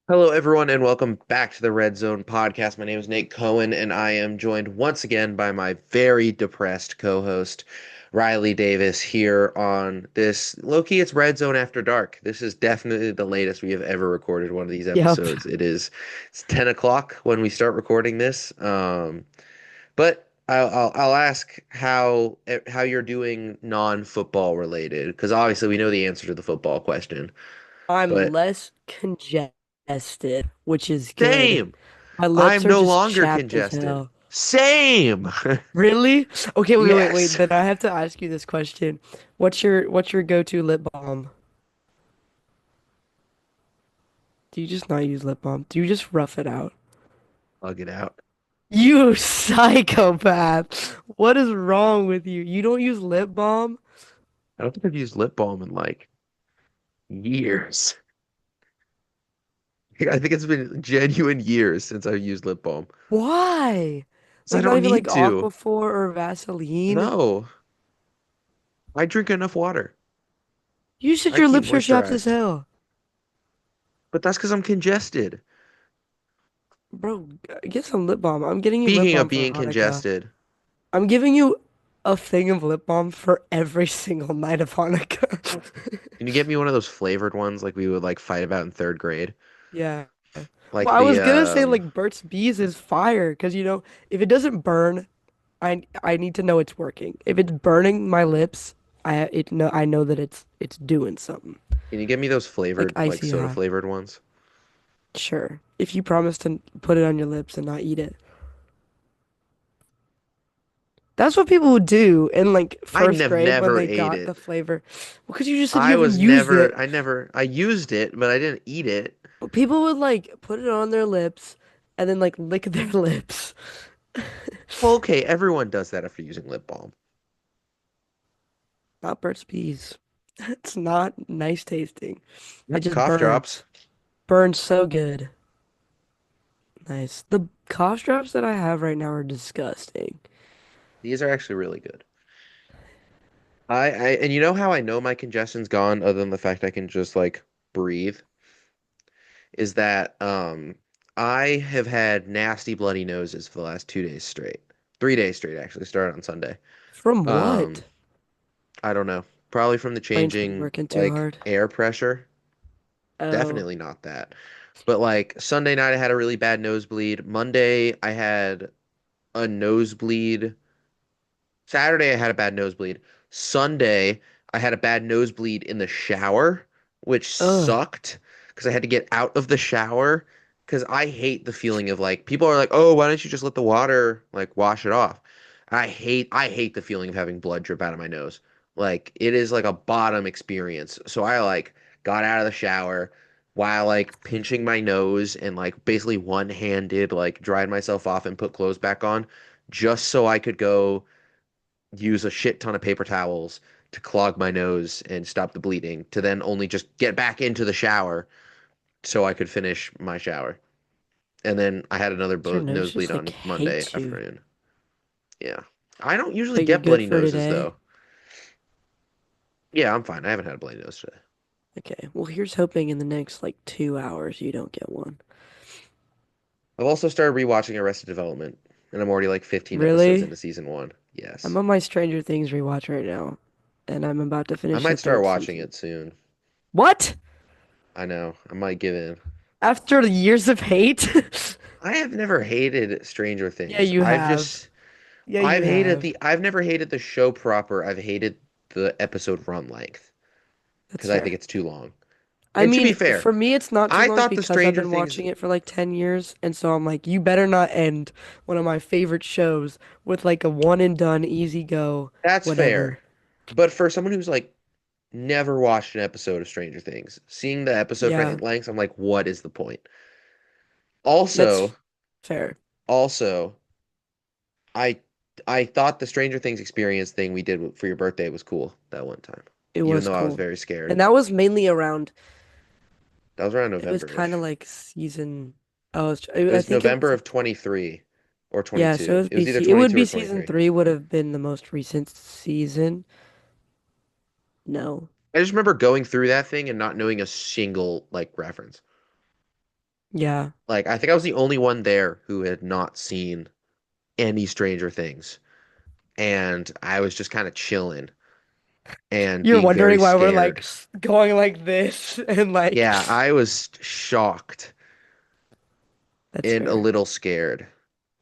Hello, everyone, and welcome back to the Red Zone podcast. My name is Nate Cohen, and I am joined once again by my very depressed co-host, Riley Davis, here on this low-key, it's Red Zone After Dark. This is definitely the latest we have ever recorded one of these Yep. episodes. It's 10 o'clock when we start recording this. But I'll ask how you're doing non-football related, because obviously we know the answer to the football question. I'm But less congested, which is good. same. My lips I'm are no just longer chapped as congested. hell. Same. Really? Okay, wait. Yes. Then I have to ask you this question. What's your go-to lip balm? Do you just not use lip balm? Do you just rough it out? I'll get out. You psychopath. What is wrong with you? You don't use lip balm? I don't think I've used lip balm in like years. I think it's been genuine years since I've used lip balm. Why? So I Like not don't even like need to. Aquaphor or Vaseline? No, I drink enough water. You said I your keep lips are chapped as moisturized. hell. But that's because I'm congested. Bro, get some lip balm. I'm getting you lip Speaking of balm for being Hanukkah. congested, I'm giving you a thing of lip balm for every single night of Hanukkah. can you get me one of those flavored ones like we would like fight about in third grade? Yeah. Well, Like I the was gonna say like Burt's Bees is fire because if it doesn't burn, I need to know it's working. If it's burning my lips, I know that it's doing something. can you get me those Like flavored like icy soda hot. flavored ones? Sure. If you promise to put it on your lips and not eat it. That's what people would do in like I first have grade when never they ate got it. the flavor. Well, because you just said you haven't I I used it, but I didn't eat it. People would like put it on their lips and then like lick their lips. Well, okay, everyone does that after using lip balm. Not Burt's Bees. It's not nice tasting. It Yep. just Cough drops. burns. Burns so good. Nice. The cough drops that I have right now are disgusting. These are actually really good. And you know how I know my congestion's gone, other than the fact I can just like breathe, is that I have had nasty bloody noses for the last 2 days straight. 3 days straight, actually, started on Sunday. From Um, what? I don't know. Probably from the Brain's been changing working too like hard. air pressure. Oh. Definitely not that. But like Sunday night, I had a really bad nosebleed. Monday, I had a nosebleed. Saturday, I had a bad nosebleed. Sunday, I had a bad nosebleed in the shower, which Ugh. sucked because I had to get out of the shower because I hate the feeling of like people are like, "Oh, why don't you just let the water like wash it off?" I hate the feeling of having blood drip out of my nose. Like it is like a bottom experience. So I like got out of the shower while like pinching my nose and like basically one-handed like dried myself off and put clothes back on just so I could go use a shit ton of paper towels to clog my nose and stop the bleeding, to then only just get back into the shower so I could finish my shower. And then I had another Your nose nosebleed just like on Monday hates you. afternoon. Yeah. I don't usually But you're get good bloody for noses today. though. Yeah, I'm fine. I haven't had a bloody nose today. Okay. Well, here's hoping in the next like 2 hours you don't get one. I've also started rewatching Arrested Development, and I'm already like 15 episodes Really? into season one. I'm Yes. on my Stranger Things rewatch right now, and I'm about to I finish the might start third watching season. it soon. What? I know. I might give in. After the years of hate? I have never hated Stranger Yeah, Things. you have. Yeah, you have. I've never hated the show proper. I've hated the episode run length That's because I think fair. it's too long. I And to be mean, fair, for me, it's not too I long thought the because I've Stranger been Things, watching it for like 10 years. And so I'm like, you better not end one of my favorite shows with like a one and done, easy go, that's fair. whatever. But for someone who's like never watched an episode of Stranger Things, seeing the episode Yeah, lengths, I'm like, what is the point? that's Also, fair. also, I I thought the Stranger Things experience thing we did for your birthday was cool that one time, It even was though I was cool. very scared. And that was mainly around, That was around it was kind of November-ish. like season, It I was think it November was of like, 23 or yeah, so 22. It was either it would 22 be or season 23. three would have been the most recent season. No. I just remember going through that thing and not knowing a single like reference. Yeah. Like I think I was the only one there who had not seen any Stranger Things, and I was just kind of chilling and You're being very wondering why we're like scared. going like this and like Yeah, I was shocked that's and a fair. little scared,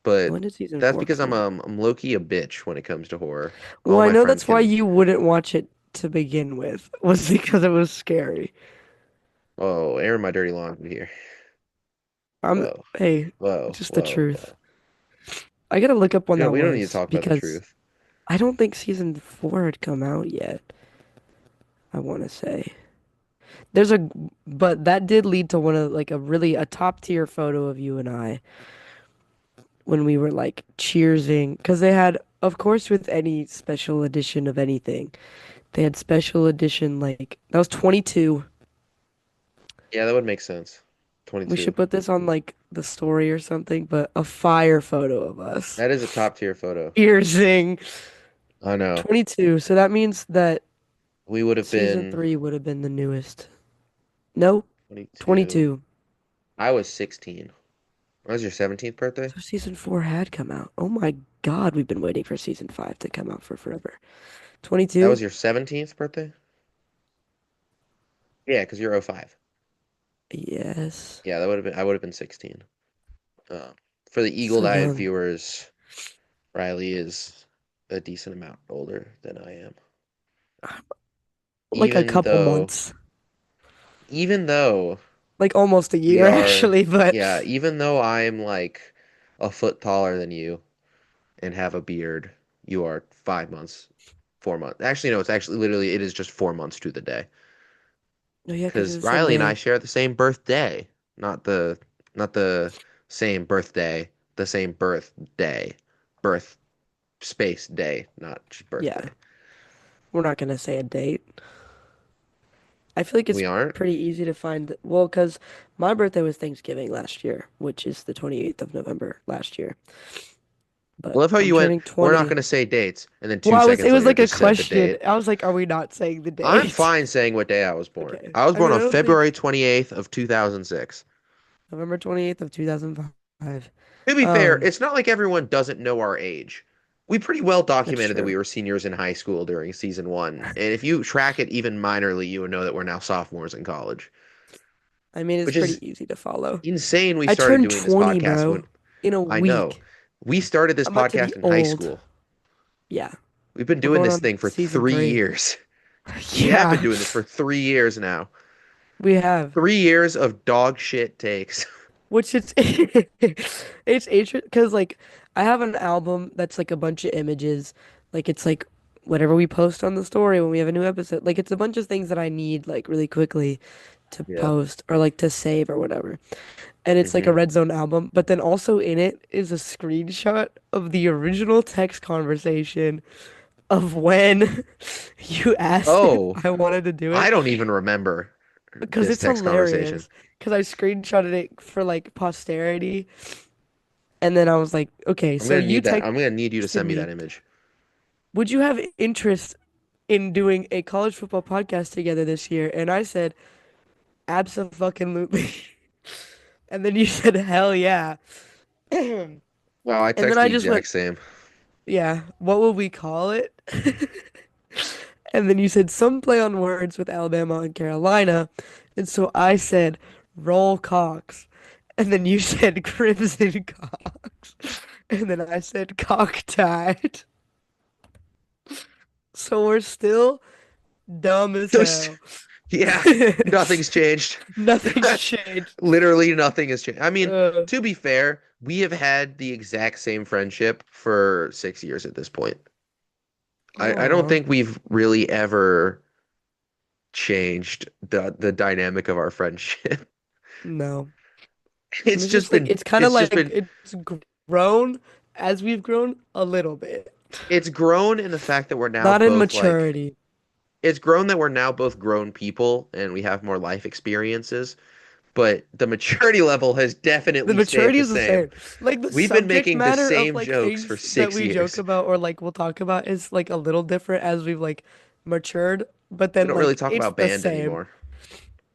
but When did season that's four because come out? I'm low-key a bitch when it comes to horror. Well, All I my know friends that's why can. you wouldn't watch it to begin with, was because it was scary. Oh, airing my dirty laundry here. I'm, Whoa, hey, whoa, just the whoa, truth. whoa. I gotta look up when that We don't need to was talk about the because truth. I don't think season four had come out yet. I want to say there's a, but that did lead to one of like a top tier photo of you and I when we were like cheersing because they had, of course, with any special edition of anything, they had special edition like that was 22. Yeah, that would make sense. We 22. should put this on like the story or something, but a fire photo of us That is a top tier photo. cheersing I know. 22. So that means that We would have season been three would have been the newest. No, 22. 22. I was 16. That was your 17th birthday? So season four had come out. Oh my God, we've been waiting for season five to come out for forever. That 22? was your 17th birthday? Yeah, because you're '05. Yes. Yeah, that would have been I would have been 16. Uh, for the So eagle-eyed young. viewers, Riley is a decent amount older than I am. Like a Even couple though, months. even though Like almost a we year are, actually, but yeah, even though I'm like a foot taller than you and have a beard, you are 5 months, 4 months. Actually, no, it's actually literally it is just 4 months to the day. no, yeah, because it's Because the same Riley and I day. share the same birthday, not the same birthday, the same birthday, birth space day, not just Yeah. birthday. We're not gonna say a date. I feel like it's We aren't. pretty easy to find. Well, because my birthday was Thanksgiving last year, which is the 28th of November last year. I But love how I'm you went. turning We're not 20. going to say dates, and then Well, two it seconds was later like a just said the question. date. I was like, are we not saying the I'm date? fine saying what day I was born. Okay. I was I born mean, I on don't think February 28th of 2006. November 28th of 2005. To be fair, Um, it's not like everyone doesn't know our age. We pretty well that's documented that true. we were seniors in high school during season one. And if you track it even minorly, you would know that we're now sophomores in college, I mean, it's which is pretty easy to follow. insane. We I started turned doing this 20, podcast when bro, in a I know week. we started this I'm about to be podcast in high old. school. Yeah, We've been we're doing going this on thing for season 3 three. years. We have been Yeah, doing this for 3 years now. we have. 3 years of dog shit takes. Which it's it's interesting because like I have an album that's like a bunch of images, like it's like whatever we post on the story when we have a new episode, like it's a bunch of things that I need like really quickly to Yeah. post or like to save or whatever. And it's like a Hmm. Red Zone album, but then also in it is a screenshot of the original text conversation of when you asked if Oh, I wanted to do I it don't even remember because this it's text conversation. hilarious because I screenshotted it for like posterity. And then I was like, okay, I'm so gonna you need that. I'm texted gonna need you to send me that me, image. would you have interest in doing a college football podcast together this year? And I said, absolutely. And then you said, hell yeah. And Wow, I then text I the just went, exact same. yeah, what will we call it? And then you said some play on words with Alabama and Carolina. And so I said, roll Cox. And then you said Crimson Cox. And then I said cock tied. So we're still dumb as Just hell. yeah, nothing's changed. Nothing's changed. Literally nothing has changed. I mean, Uh, to be fair, we have had the exact same friendship for 6 years at this point. I don't aw, think we've really ever changed the dynamic of our friendship. no. And It's it's just just like been it's kind of it's just like been it's grown as we've grown a little bit. it's grown in the fact that we're now Not in both like maturity. it's grown that we're now both grown people and we have more life experiences, but the maturity level has The definitely stayed maturity the is the same. same. Like the We've been subject making the matter of same like jokes for things that six we joke years. about or like we'll talk about is like a little different as we've like matured, but We then don't really like talk it's about the band same. anymore.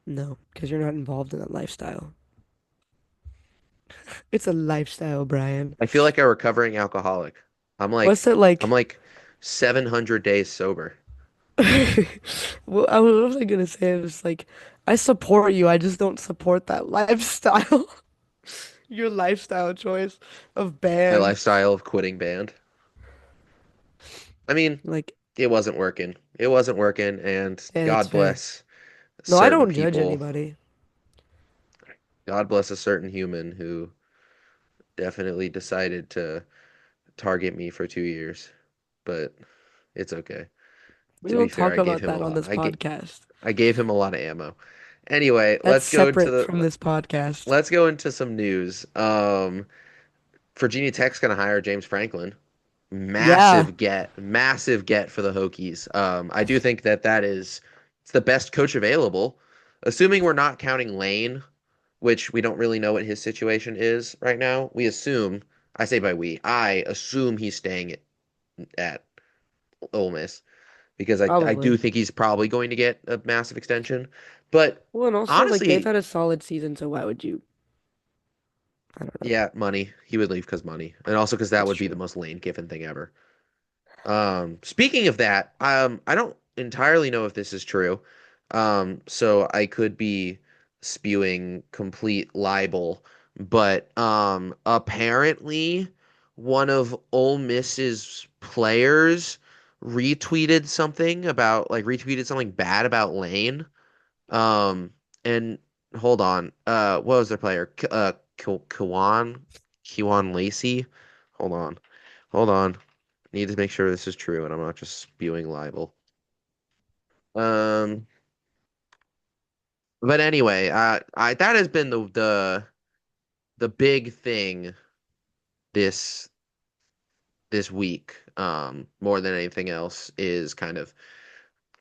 No, because you're not involved in that lifestyle. It's a lifestyle, Brian. I feel like a recovering alcoholic. I'm What's like it I'm like? like 700 days sober. Well, what was I gonna say? It was like, I support you. I just don't support that lifestyle. Your lifestyle choice of My band. lifestyle of quitting band. I mean, Like, it wasn't working. It wasn't working, and yeah, that's God fair. bless No, I certain don't judge people. anybody. God bless a certain human who definitely decided to target me for 2 years. But it's okay. We To be don't fair, talk about that on this podcast. I gave him a lot of ammo. Anyway, That's separate from this podcast. let's go into some news. Virginia Tech's gonna hire James Franklin. Yeah, Massive get for the Hokies. I do think that it's the best coach available, assuming we're not counting Lane, which we don't really know what his situation is right now. We assume, I say by we, I assume he's staying at Ole Miss because I do probably. think he's probably going to get a massive extension. But Well, and also, like, they've honestly, had a solid season, so why would you? I don't know. yeah, money. He would leave because money, and also because that That's would be the true. most Lane Kiffin thing ever. Speaking of that, I don't entirely know if this is true. So I could be spewing complete libel, but apparently one of Ole Miss's players retweeted something bad about Lane. Um, and hold on, what was their player? Kiwan Lacey. Hold on, hold on. Need to make sure this is true and I'm not just spewing libel. Um, but anyway, I that has been the big thing this this week. More than anything else is kind of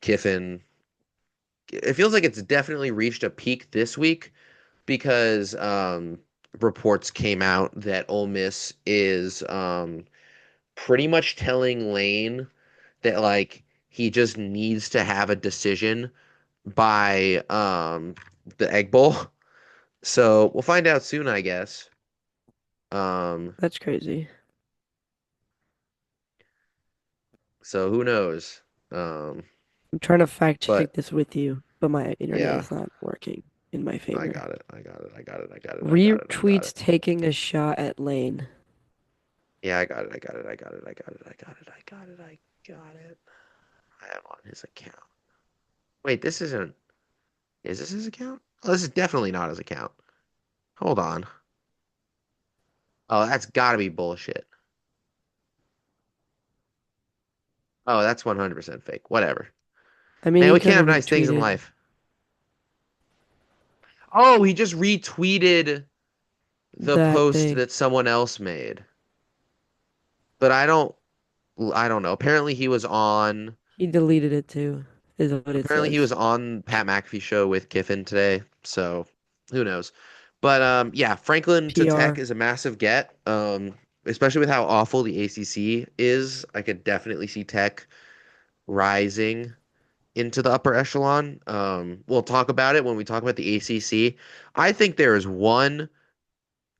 Kiffin. It feels like it's definitely reached a peak this week because reports came out that Ole Miss is pretty much telling Lane that like he just needs to have a decision by the Egg Bowl. So we'll find out soon, I guess. Um, That's crazy. so who knows? Um, I'm trying to fact check but this with you, but my internet yeah, is not working in my I favor. got it. I got it. I got it. I got it. I got it. I got Retweets it. taking a shot at Lane. Yeah, I got it. I got it. I got it. I got it. I got it. I got it. I got it. I am on his account. Wait, this isn't. Is this his account? Oh, this is definitely not his account. Hold on. Oh, that's got to be bullshit. Oh, that's 100% fake. Whatever. I mean, Man, he we could can't have have nice things in retweeted life. Oh, he just retweeted the that post thing. that someone else made. But I don't know. He deleted it too, is what it Apparently he was says. on Pat McAfee show with Kiffin today. So who knows? But yeah, Franklin to Tech PR. is a massive get. Especially with how awful the ACC is. I could definitely see Tech rising into the upper echelon. We'll talk about it when we talk about the ACC. I think there is one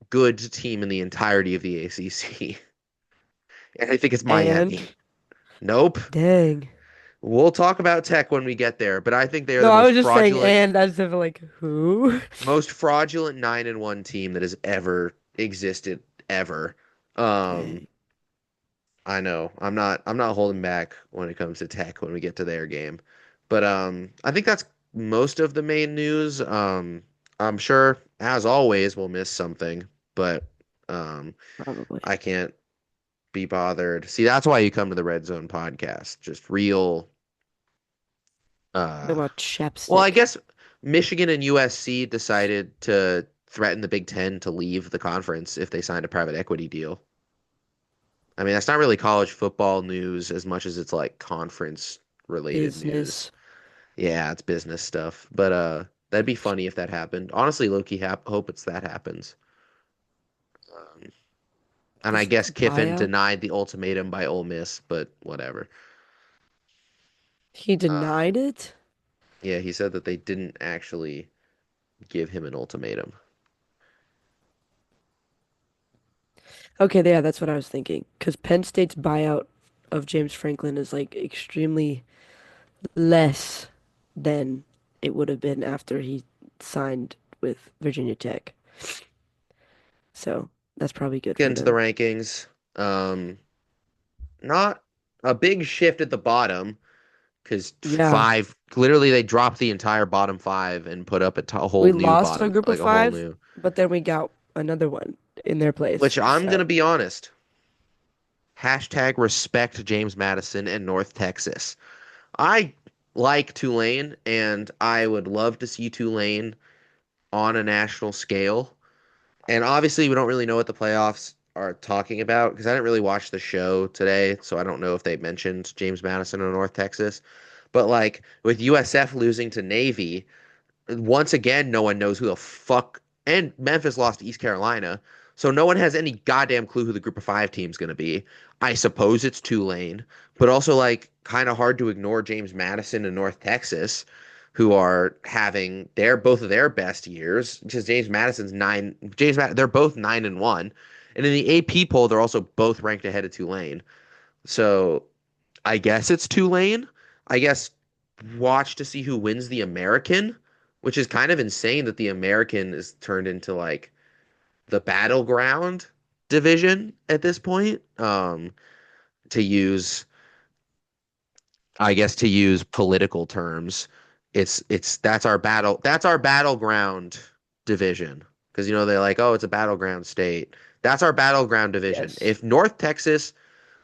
good team in the entirety of the ACC, and I think it's And Miami. Nope. dang. We'll talk about Tech when we get there, but I think they are No, I was just saying and as if like who? most fraudulent 9-1 team that has ever existed ever. Um, Dang. I know. I'm not holding back when it comes to Tech when we get to their game. But I think that's most of the main news. I'm sure as always we'll miss something, but um Probably. I can't be bothered. See, that's why you come to the Red Zone podcast. Just real Talk uh about well, I chapstick. guess Michigan and USC decided to threaten the Big Ten to leave the conference if they signed a private equity deal. I mean, that's not really college football news as much as it's like conference related news. Business. Yeah, it's business stuff. But that'd be funny if that happened. Honestly, Loki hope it's that happens. Um, and I Is this guess a Kiffin buyout? denied the ultimatum by Ole Miss, but whatever. He Um, denied it? yeah, he said that they didn't actually give him an ultimatum. Okay, yeah, that's what I was thinking. Because Penn State's buyout of James Franklin is like extremely less than it would have been after he signed with Virginia Tech. So that's probably good Get for into the them. rankings. Um, Not a big shift at the bottom because Yeah, five, literally they dropped the entire bottom five and put up a whole we new lost a bottom, group of like a whole five, new. but then we got another one in their place. Which I'm So gonna be honest. Hashtag respect James Madison and North Texas. I like Tulane, and I would love to see Tulane on a national scale. And obviously, we don't really know what the playoffs are talking about because I didn't really watch the show today, so I don't know if they mentioned James Madison or North Texas. But like with USF losing to Navy, once again, no one knows who the fuck. And Memphis lost to East Carolina, so no one has any goddamn clue who the Group of Five team's going to be. I suppose it's Tulane, but also like kind of hard to ignore James Madison and North Texas, who are having their both of their best years. Because James Madison's nine, they're both 9-1, and in the AP poll, they're also both ranked ahead of Tulane. So I guess it's Tulane. I guess watch to see who wins the American, which is kind of insane that the American is turned into like the battleground division at this point. To use, I guess, to use political terms, it's that's our battleground division because they're like, oh, it's a battleground state. That's our battleground division. yes, If North Texas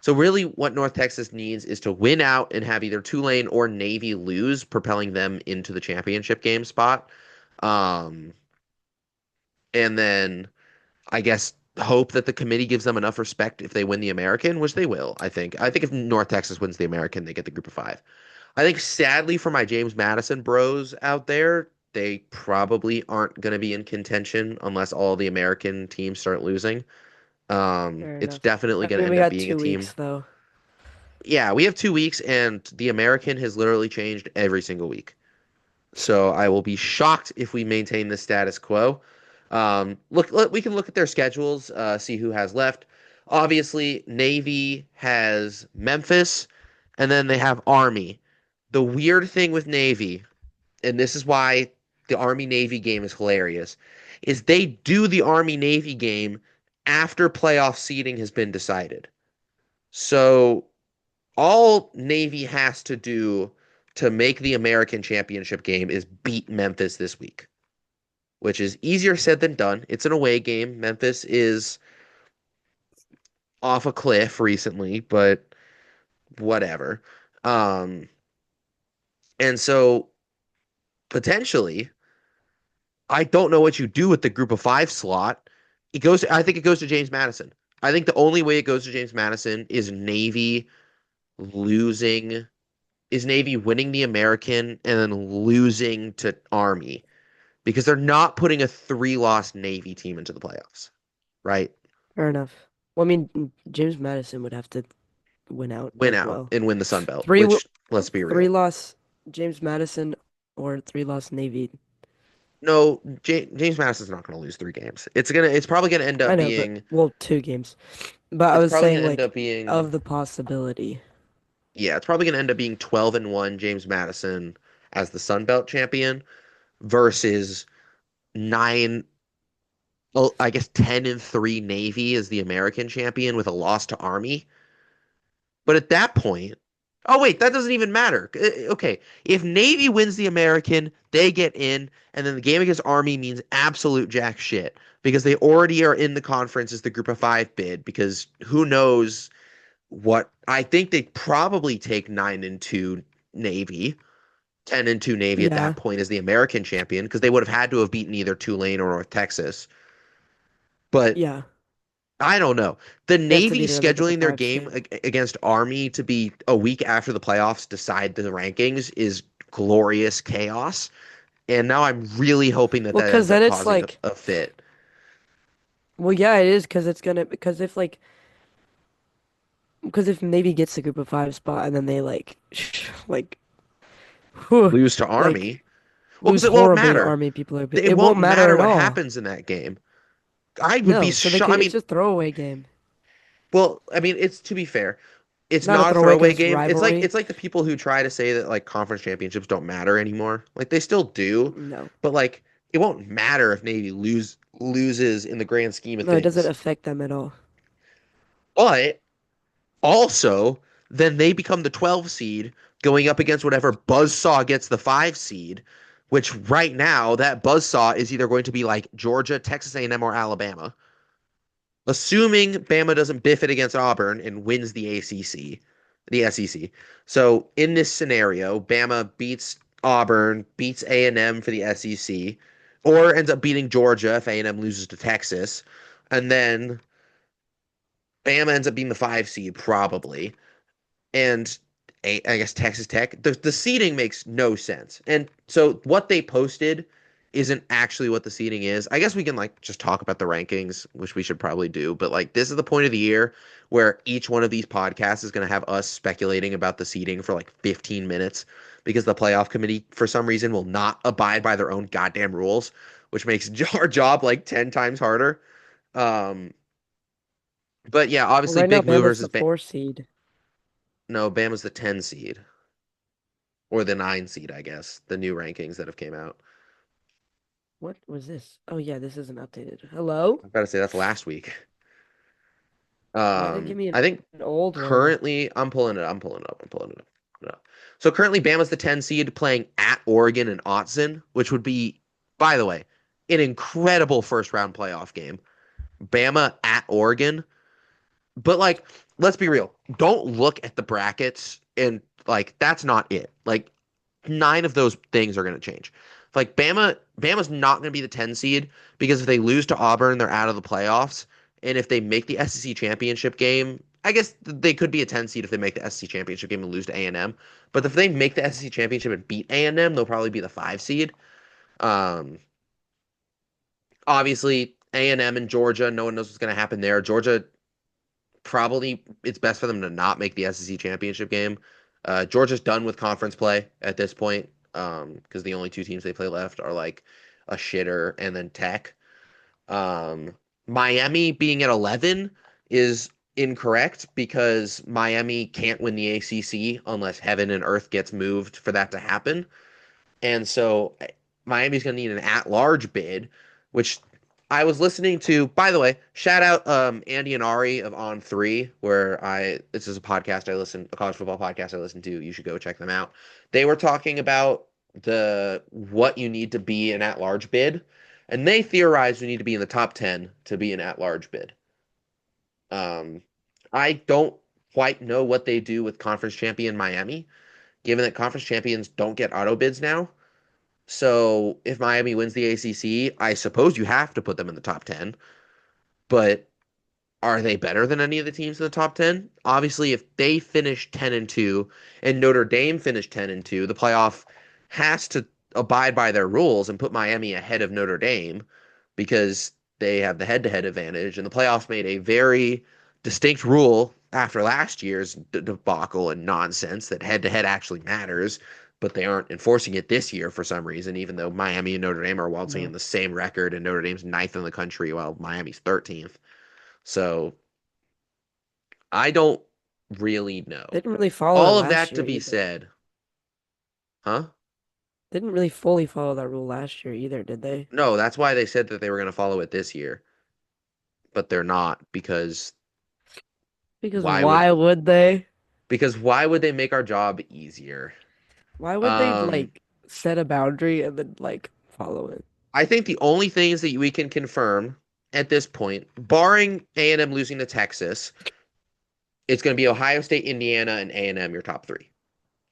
So really what North Texas needs is to win out and have either Tulane or Navy lose, propelling them into the championship game spot. Um, and then I guess hope that the committee gives them enough respect if they win the American, which they will, I think. I think if North Texas wins the American, they get the group of five. I think sadly for my James Madison bros out there, they probably aren't going to be in contention unless all the American teams start losing. fair It's enough. definitely I going to mean, we end up got being a 2 weeks team. though. Yeah, we have 2 weeks, and the American has literally changed every single week. So I will be shocked if we maintain the status quo. We can look at their schedules, see who has left. Obviously, Navy has Memphis, and then they have Army. The weird thing with Navy, and this is why the Army Navy game is hilarious, is they do the Army Navy game after playoff seeding has been decided. So all Navy has to do to make the American championship game is beat Memphis this week, which is easier said than done. It's an away game. Memphis is off a cliff recently, but whatever. Um, and so potentially, I don't know what you do with the group of five slot. I think it goes to James Madison. I think the only way it goes to James Madison losing is Navy winning the American and then losing to Army because they're not putting a three-loss Navy team into the playoffs, right? Fair enough. Well, I mean, James Madison would have to win out Win as out well. and win the Sun Belt, Three, which let's be three real. loss James Madison or 3 loss Navy. No, James Madison's not going to lose 3 games. It's probably going to end I up know, but being well, 2 games. But I it's was probably going saying to end like up being of the possibility. yeah, it's probably going to end up being 12-1 James Madison as the Sun Belt champion versus 9 well, I guess 10-3 Navy as the American champion with a loss to Army. But at that point, oh wait, that doesn't even matter. Okay, if Navy wins the American, they get in, and then the game against Army means absolute jack shit because they already are in the conference as the Group of Five bid. Because who knows what? I think they probably take 9-2 Navy, 10-2 Navy at that Yeah, point as the American champion because they would have had to have beaten either Tulane or North Texas. But yeah. I don't know. The They have to Navy beat another group of scheduling their five game state. against Army to be a week after the playoffs decide the rankings is glorious chaos. And now I'm really hoping that Well, that because ends then up it's causing like, a fit. well, yeah, it is because it's gonna because if like because if Navy gets the group of five spot and then they like like whew, Lose to Army. like Well, because lose it won't horribly to matter. Army, people are It it won't won't matter matter at what all. happens in that game. I would be No, so they shocked. could I it's mean, a throwaway game. Well, I mean, it's to be fair, it's Not a not a throwaway throwaway because game. rivalry. It's like the people who try to say that like conference championships don't matter anymore. Like they still do, No, but like it won't matter if Navy loses in the grand scheme of no, it doesn't things. affect them at all. But also, then they become the 12 seed going up against whatever buzzsaw gets the 5 seed, which right now that buzzsaw is either going to be like Georgia, Texas A&M, or Alabama. Assuming Bama doesn't biff it against Auburn and wins the ACC, the SEC. So in this scenario, Bama beats Auburn, beats A&M for the SEC, or ends up beating Georgia if A&M loses to Texas, and then Bama ends up being the 5 seed probably, and I guess Texas Tech. The seating makes no sense. And so what they posted isn't actually what the seating is. I guess we can like just talk about the rankings, which we should probably do, but like this is the point of the year where each one of these podcasts is going to have us speculating about the seating for like 15 minutes because the playoff committee for some reason will not abide by their own goddamn rules, which makes our job like 10 times harder. Um but yeah, Well, obviously right now big Bama's movers the is 4 seed. no, Bama's the 10 seed. Or the 9 seed, I guess, the new rankings that have came out. What was this? Oh yeah, this isn't updated. Hello? I've got to say that's last week. Why did it give me I think an old one? currently I'm pulling it. I'm pulling it up. I'm pulling it up. No. So currently Bama's the 10 seed playing at Oregon and Autzen, which would be, by the way, an incredible first round playoff game. Bama at Oregon. But like, let's be real. Don't look at the brackets and like that's not it. Like nine of those things are going to change. Like Bama's not going to be the 10 seed because if they lose to Auburn, they're out of the playoffs. And if they make the SEC championship game, I guess they could be a 10 seed if they make the SEC championship game and lose to A&M. But if they make the SEC championship and beat A&M, they'll probably be the 5 seed. Um, obviously A&M and M and Georgia, no one knows what's going to happen there. Georgia probably it's best for them to not make the SEC championship game. Georgia's done with conference play at this point because the only two teams they play left are like a shitter and then Tech. Um, Miami being at 11 is incorrect because Miami can't win the ACC unless heaven and earth gets moved for that to happen. And so Miami's going to need an at-large bid, which I was listening to. By the way, shout out Andy and Ari of On Three, where I this is a podcast I listen, a college football podcast I listen to. You should go check them out. They were talking about the what you need to be an at-large bid, and they theorized you need to be in the top 10 to be an at-large bid. Um, I don't quite know what they do with conference champion Miami, given that conference champions don't get auto bids now. So if Miami wins the ACC, I suppose you have to put them in the top 10. But are they better than any of the teams in the top 10? Obviously, if they finish 10 and 2 and Notre Dame finished 10 and 2, the playoff has to abide by their rules and put Miami ahead of Notre Dame because they have the head-to-head advantage. And the playoffs made a very distinct rule after last year's debacle and nonsense that head-to-head actually matters, but they aren't enforcing it this year for some reason, even though Miami and Notre Dame are waltzing in No, the same record and Notre Dame's ninth in the country while Miami's 13th. So I don't really they know. didn't really follow it All of last that year to be either. said, huh? They didn't really fully follow that rule last year either, did they? No, that's why they said that they were going to follow it this year, but they're not Because why would why would they? why would they make our job easier? Why would they Um, like set a boundary and then like follow it? I think the only things that we can confirm at this point, barring A&M losing to Texas, it's going to be Ohio State, Indiana, and A&M your top three.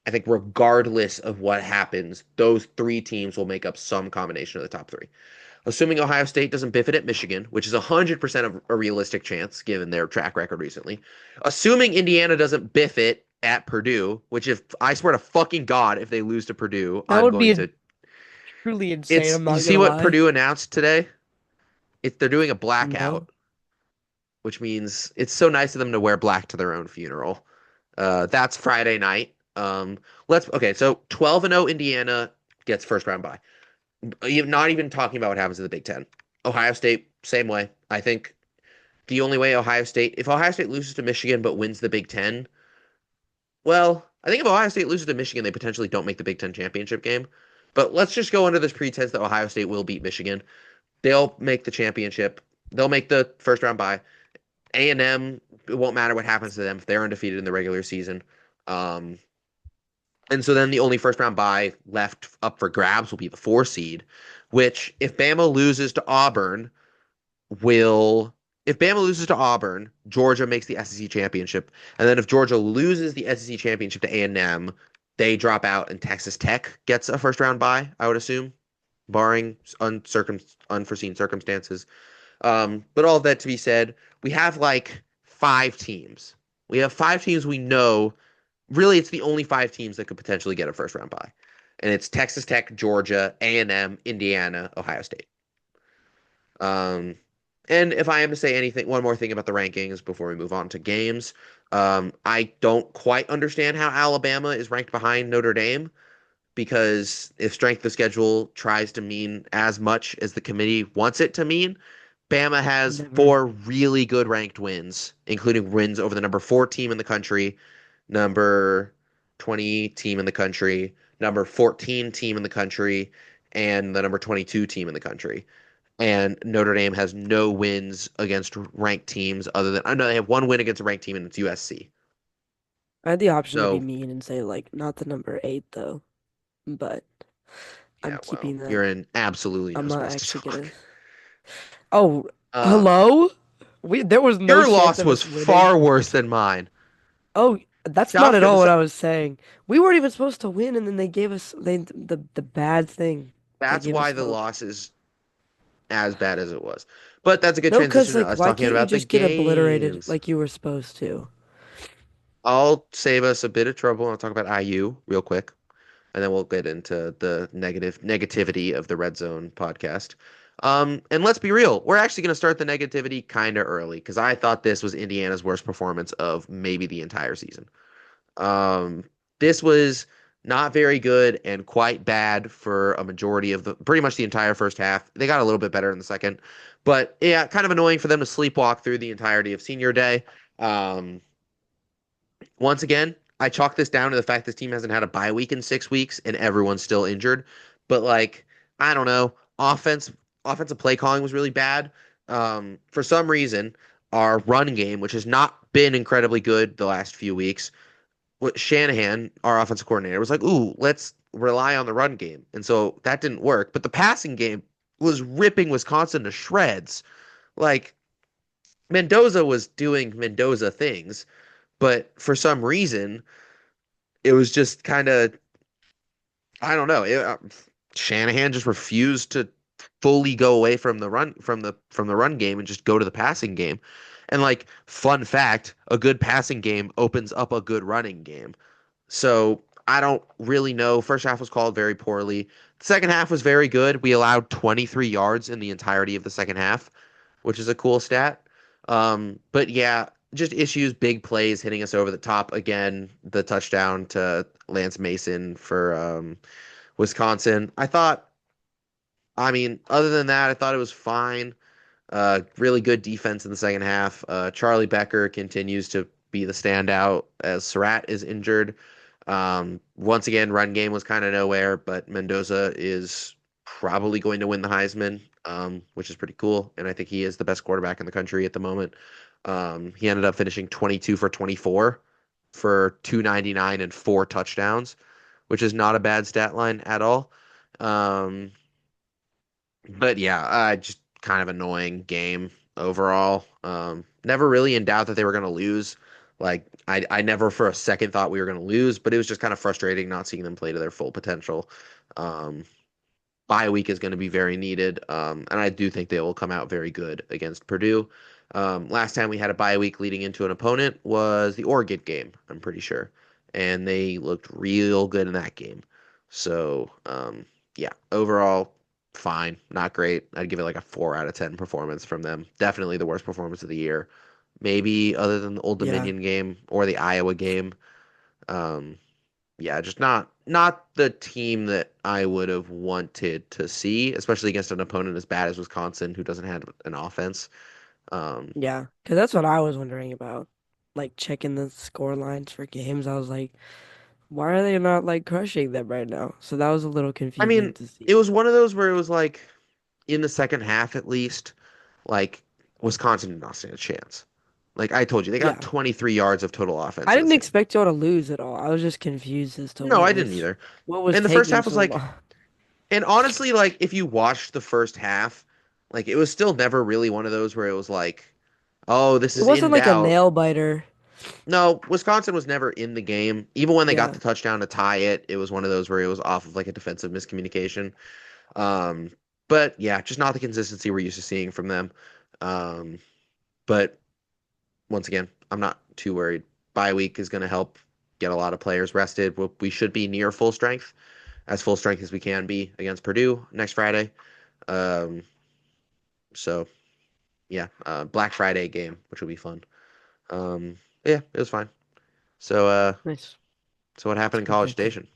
I think regardless of what happens, those three teams will make up some combination of the top three. Assuming Ohio State doesn't biff it at Michigan, which is 100% of a realistic chance given their track record recently. Assuming Indiana doesn't biff it at Purdue, which if I swear to fucking God, if they lose to Purdue, That I'm would going be to. truly insane, It's I'm you not see gonna what lie. Purdue announced today? They're doing a No. blackout, which means it's so nice of them to wear black to their own funeral. That's Friday night. Let's okay. So 12-0 Indiana gets first round bye. Not even talking about what happens in the Big Ten. Ohio State, same way. I think the only way if Ohio State loses to Michigan but wins the Big Ten, well, I think if Ohio State loses to Michigan, they potentially don't make the Big Ten championship game. But let's just go under this pretense that Ohio State will beat Michigan. They'll make the championship. They'll make the first round bye. A&M, it won't matter what happens to them if they're undefeated in the regular season. Um, and so then the only first round bye left up for grabs will be the 4 seed, which if Bama loses to Auburn, will if Bama loses to Auburn, Georgia makes the SEC championship, and then if Georgia loses the SEC championship to A&M, they drop out, and Texas Tech gets a first round bye. I would assume, barring unforeseen circumstances. But all of that to be said, we have like 5 teams. We have 5 teams we know. Really, it's the only 5 teams that could potentially get a first round bye, and it's Texas Tech, Georgia, A&M, Indiana, Ohio State. Um, and if I am to say anything, one more thing about the rankings before we move on to games, I don't quite understand how Alabama is ranked behind Notre Dame because if strength of schedule tries to mean as much as the committee wants it to mean, Bama has Never. 4 really good ranked wins, including wins over the number 4 team in the country, number 20 team in the country, number 14 team in the country, and the number 22 team in the country. And Notre Dame has no wins against ranked teams other than I know they have 1 win against a ranked team and it's USC. I had the option to be So mean and say like not the number 8 though, but yeah, I'm well, keeping that. you're in absolutely no I'm not space to actually talk. gonna. Oh, Um, hello? There was no your chance loss of was us winning. far worse than mine. Oh, that's I not was at gonna all what say I was saying. We weren't even supposed to win, and then they gave us the bad thing. They that's gave why us the hope. loss is as bad as it was. But that's a good No, cause transition to like, us why talking can't you about the just get obliterated games. like you were supposed to? I'll save us a bit of trouble and I'll talk about IU real quick, and then we'll get into the negativity of the Red Zone podcast. And let's be real, we're actually going to start the negativity kind of early because I thought this was Indiana's worst performance of maybe the entire season. Um, this was not very good and quite bad for a majority of the pretty much the entire first half. They got a little bit better in the second, but yeah, kind of annoying for them to sleepwalk through the entirety of senior day. Um, Once again, I chalk this down to the fact this team hasn't had a bye week in 6 weeks and everyone's still injured. But like, I don't know, offensive play calling was really bad. For some reason, our run game, which has not been incredibly good the last few weeks, Shanahan, our offensive coordinator, was like, "Ooh, let's rely on the run game," and so that didn't work. But the passing game was ripping Wisconsin to shreds. Like Mendoza was doing Mendoza things, but for some reason it was just kind of I don't know. Shanahan just refused to fully go away from the run game and just go to the passing game. And like fun fact, a good passing game opens up a good running game. So I don't really know. First half was called very poorly. The second half was very good. We allowed 23 yards in the entirety of the second half, which is a cool stat. But yeah, just issues, big plays hitting us over the top again. The touchdown to Lance Mason for Wisconsin. I mean, other than that, I thought it was fine. Really good defense in the second half. Charlie Becker continues to be the standout as Surratt is injured. Once again, run game was kind of nowhere, but Mendoza is probably going to win the Heisman, which is pretty cool. And I think he is the best quarterback in the country at the moment. He ended up finishing 22 for 24 for 299 and 4 touchdowns, which is not a bad stat line at all. Um, but yeah, just kind of annoying game overall. Never really in doubt that they were going to lose. Like I never for a second thought we were going to lose, but it was just kind of frustrating not seeing them play to their full potential. Um, Bye week is going to be very needed, and I do think they will come out very good against Purdue. Last time we had a bye week leading into an opponent was the Oregon game, I'm pretty sure, and they looked real good in that game. So, yeah, overall, fine, not great. I'd give it like a 4 out of 10 performance from them. Definitely the worst performance of the year, maybe other than the Old Yeah, Dominion game or the Iowa game. Um, yeah, just not the team that I would have wanted to see, especially against an opponent as bad as Wisconsin, who doesn't have an offense. Um, Yeah, because that's what I was wondering about. Like checking the score lines for games. I was like, why are they not like crushing them right now? So that was a little I confusing mean, to see. it was one of those where it was like in the second half at least, like Wisconsin did not stand a chance. Like I told you, they got Yeah. 23 yards of total offense I in the didn't second. expect y'all to lose at all. I was just confused as to No, I didn't either. what was And the first taking half was so like, long. and honestly, like if you watched the first half, like it was still never really one of those where it was like, oh, this It is wasn't in like a doubt. nail biter. No, Wisconsin was never in the game. Even when they got Yeah. the touchdown to tie it, it was one of those where it was off of like a defensive miscommunication. Um, but yeah, just not the consistency we're used to seeing from them. Um, but once again, I'm not too worried. Bye week is going to help get a lot of players rested. We should be near full strength, as full strength as we can be against Purdue next Friday. Um, so yeah, Black Friday game, which will be fun. Yeah, it was fine. So Nice. so what happened It's in good, College good, good. Station?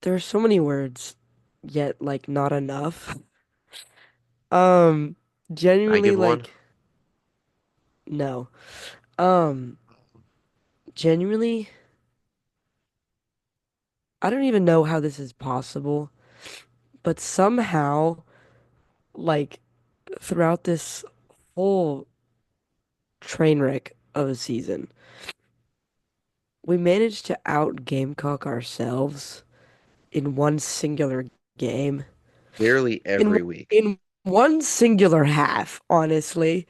There are so many words, yet like not enough. Um, I genuinely give one. like no. Um, genuinely, I don't even know how this is possible, but somehow, like throughout this whole train wreck of a season, we managed to out Gamecock ourselves in one singular game, Literally in every week. in one singular half, honestly.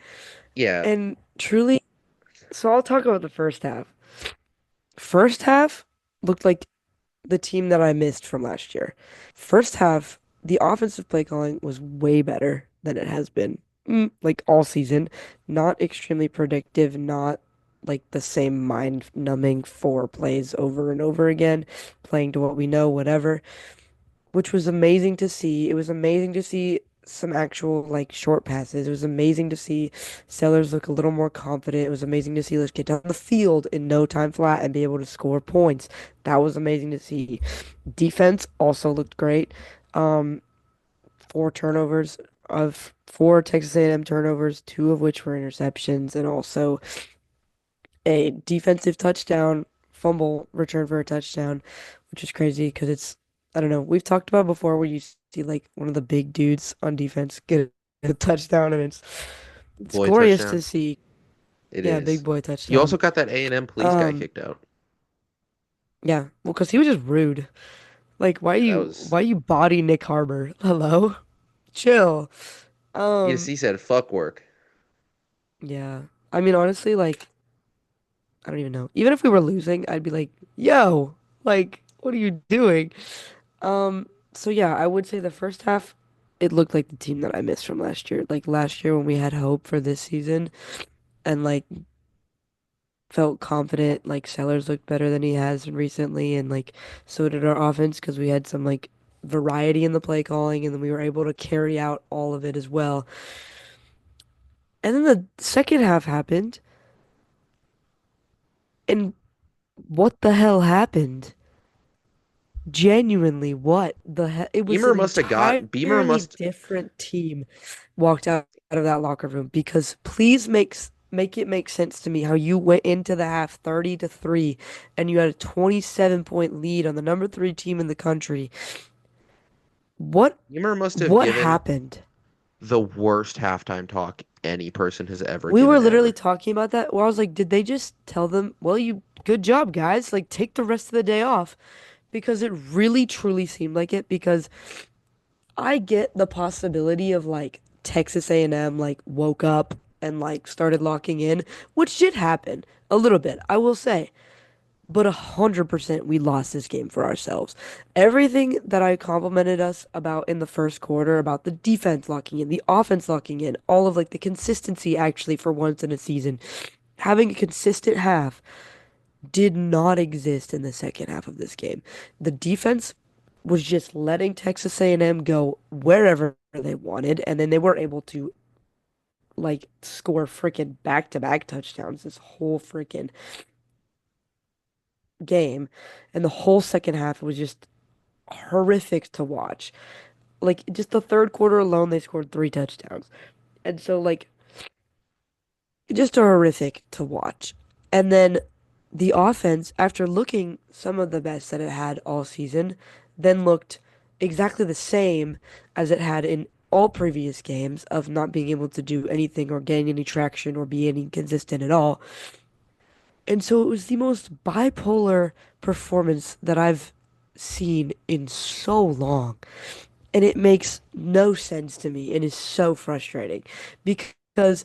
Yeah, And truly, so I'll talk about the first half. First half looked like the team that I missed from last year. First half, the offensive play calling was way better than it has been, like all season. Not extremely predictive, not like the same mind-numbing four plays over and over again, playing to what we know, whatever, which was amazing to see. It was amazing to see some actual like short passes. It was amazing to see Sellers look a little more confident. It was amazing to see us get down the field in no time flat and be able to score points. That was amazing to see. Defense also looked great. Um, four turnovers of four Texas A&M turnovers, two of which were interceptions, and also a defensive touchdown, fumble return for a touchdown, which is crazy because it's, I don't know, we've talked about before where you see like one of the big dudes on defense get a touchdown and it's boy glorious touchdown. to see. It Yeah, big is. boy You also touchdown. got that A&M police guy Um, kicked out. yeah, well, because he was just rude. Like, Yeah, that was. why you body Nick Harbor? Hello? Chill. Yes, Um, he said fuck work. yeah. I mean, honestly, like, I don't even know. Even if we were losing, I'd be like, yo, like, what are you doing? So yeah, I would say the first half, it looked like the team that I missed from last year. Like last year when we had hope for this season and like felt confident, like Sellers looked better than he has recently, and like so did our offense because we had some like variety in the play calling, and then we were able to carry out all of it as well. And then the second half happened, and what the hell happened? Genuinely, what the hell? It was Beamer an must have got. Beamer entirely must. different team walked out of that locker room because please make it make sense to me how you went into the half 30-3 and you had a 27-point lead on the number 3 team in the country. What Beamer must have what given happened? the worst halftime talk any person has ever We were given literally ever. talking about that where I was like, did they just tell them, well, you good job, guys. Like take the rest of the day off because it really truly seemed like it because I get the possibility of like Texas A&M like woke up and like started locking in, which did happen a little bit, I will say. But 100% we lost this game for ourselves. Everything that I complimented us about in the first quarter, about the defense locking in, the offense locking in, all of like the consistency actually for once in a season, having a consistent half did not exist in the second half of this game. The defense was just letting Texas A&M go wherever they wanted, and then they were able to like score freaking back-to-back touchdowns this whole freaking game. And the whole second half was just horrific to watch. Like just the third quarter alone, they scored three touchdowns. And so like just horrific to watch. And then the offense, after looking some of the best that it had all season, then looked exactly the same as it had in all previous games of not being able to do anything or gain any traction or be any consistent at all. And so it was the most bipolar performance that I've seen in so long. And it makes no sense to me and is so frustrating because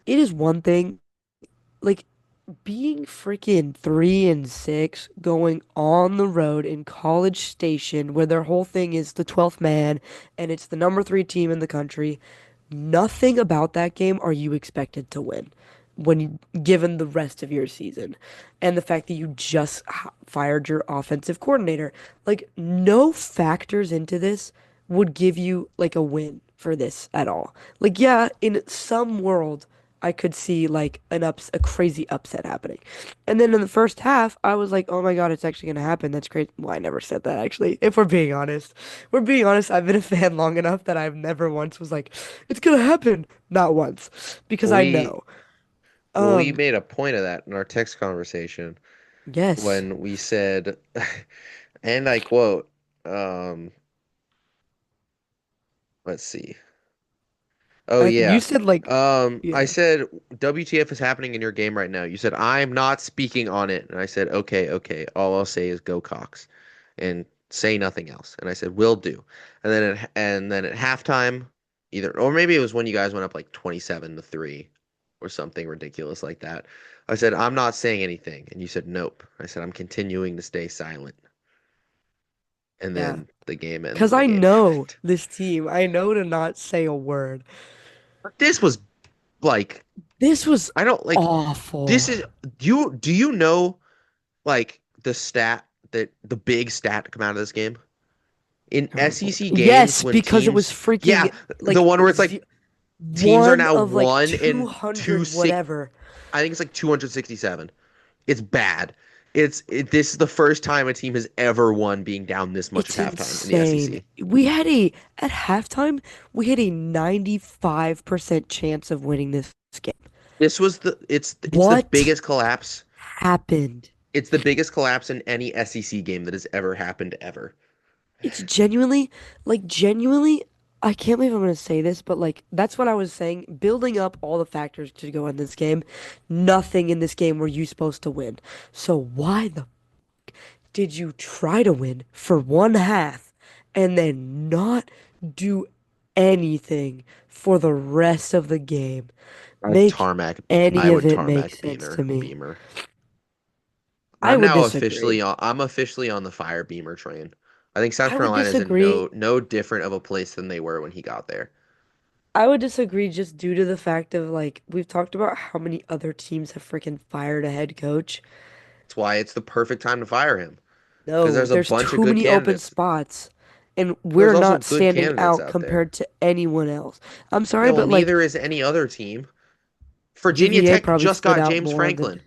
it is one thing, like being freaking 3-6 going on the road in College Station where their whole thing is the 12th man and it's the number 3 team in the country. Nothing about that game are you expected to win given the rest of your season and the fact that you just fired your offensive coordinator. Like no factors into this would give you like a win for this at all. Like yeah, in some world I could see like a crazy upset happening. And then in the first half, I was like, "Oh my God, it's actually gonna happen." That's crazy. Well, I never said that actually. If we're being honest, I've been a fan long enough that I've never once was like, "It's gonna happen." Not once, because I We know. we Um, made a point of that in our text conversation yes. when we said, and I quote, um, let's see. Oh You yeah. said like, I yeah, said WTF is happening in your game right now. You said I'm not speaking on it, and I said okay, okay. All I'll say is go Cox, and say nothing else. And I said will do. And then at halftime, either or maybe it was when you guys went up like 27-3 or something ridiculous like that. I said I'm not saying anything, and you said nope. I said I'm continuing to stay silent, and yeah. then the game and Because then the I game know happened. this team. I know to not say a word. But this was like This was I don't like this awful. is do you know like the big stat to come out of this game in SEC games Yes, when because it was teams, yeah, freaking the like one where it's like z teams are one now of like 1 and 2 200 6, whatever. I think it's like 267. It's bad. This is the first time a team has ever won being down this much at It's halftime in the insane. SEC. At halftime, we had a 95% chance of winning this game. It's the What biggest collapse. happened? It's the biggest collapse in any SEC game that has ever happened ever. It's genuinely, I can't believe I'm gonna say this, but like that's what I was saying. Building up all the factors to go in this game, nothing in this game were you supposed to win. So why the did you try to win for one half and then not do anything for the rest of the game? I'd Make tarmac. any I of would it make tarmac sense to me. Beamer. I I'm would now disagree. officially on. I'm officially on the fire Beamer train. I think South I would Carolina is in disagree. no different of a place than they were when he got there. I would disagree just due to the fact of like we've talked about how many other teams have freaking fired a head coach. That's why it's the perfect time to fire him because No, there's a there's bunch of too good many open candidates. spots and There's we're also not good standing candidates out out there. compared to anyone else. I'm Yeah, sorry, well, but like neither is any other team. Virginia UVA Tech probably just stood got out James more than Franklin.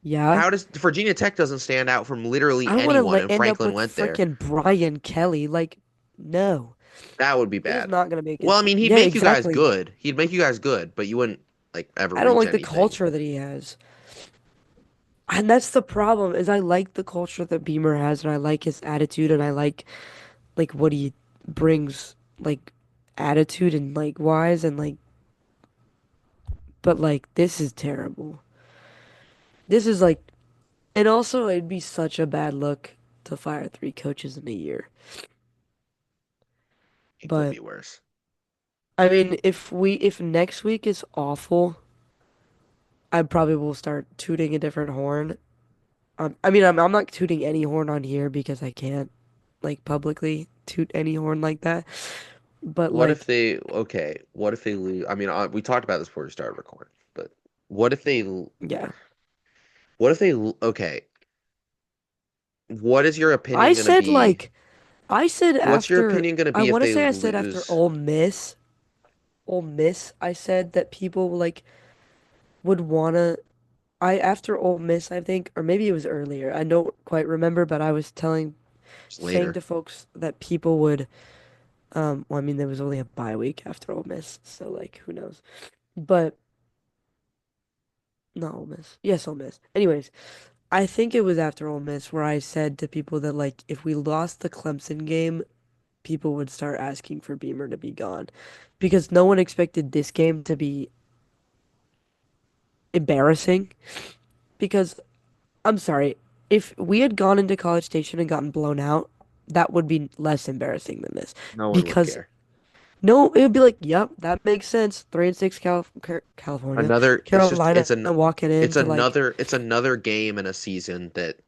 yeah. How does Virginia Tech doesn't stand out from I literally don't want to anyone, and end up Franklin with went there? freaking Brian Kelly. Like, no, That would be it is bad. not gonna make Well, it. I mean, he'd Yeah, make you guys exactly. good. He'd make you guys good, but you wouldn't like ever I don't reach like the anything. culture that he has. And that's the problem is I like the culture that Beamer has and I like his attitude and I like what he brings like attitude and like wise and like but like this is terrible. This is like and also it'd be such a bad look to fire 3 coaches in a year. It could But be worse. I mean if next week is awful, I probably will start tooting a different horn. I mean I'm not tooting any horn on here because I can't like publicly toot any horn like that. But What if like they, okay, what if they lose? I mean, we talked about this before we started recording, but what if they, yeah. okay, what is your I opinion going to said be? like I said What's your after opinion going to I be if want to they say I said after lose? Ole Miss, I said that people like would wanna I after Ole Miss, I think, or maybe it was earlier. I don't quite remember, but I was Just saying later. to folks that people would Well, I mean, there was only a bye week after Ole Miss, so like, who knows? But not Ole Miss. Yes, Ole Miss. Anyways, I think it was after Ole Miss where I said to people that like, if we lost the Clemson game, people would start asking for Beamer to be gone, because no one expected this game to be embarrassing. Because I'm sorry, if we had gone into College Station and gotten blown out, that would be less embarrassing than this. No one would Because care. no, it would be like, yep, that makes sense. 3-6 California, Another, it's just, Carolina walking it's into like another, it's another game in a season that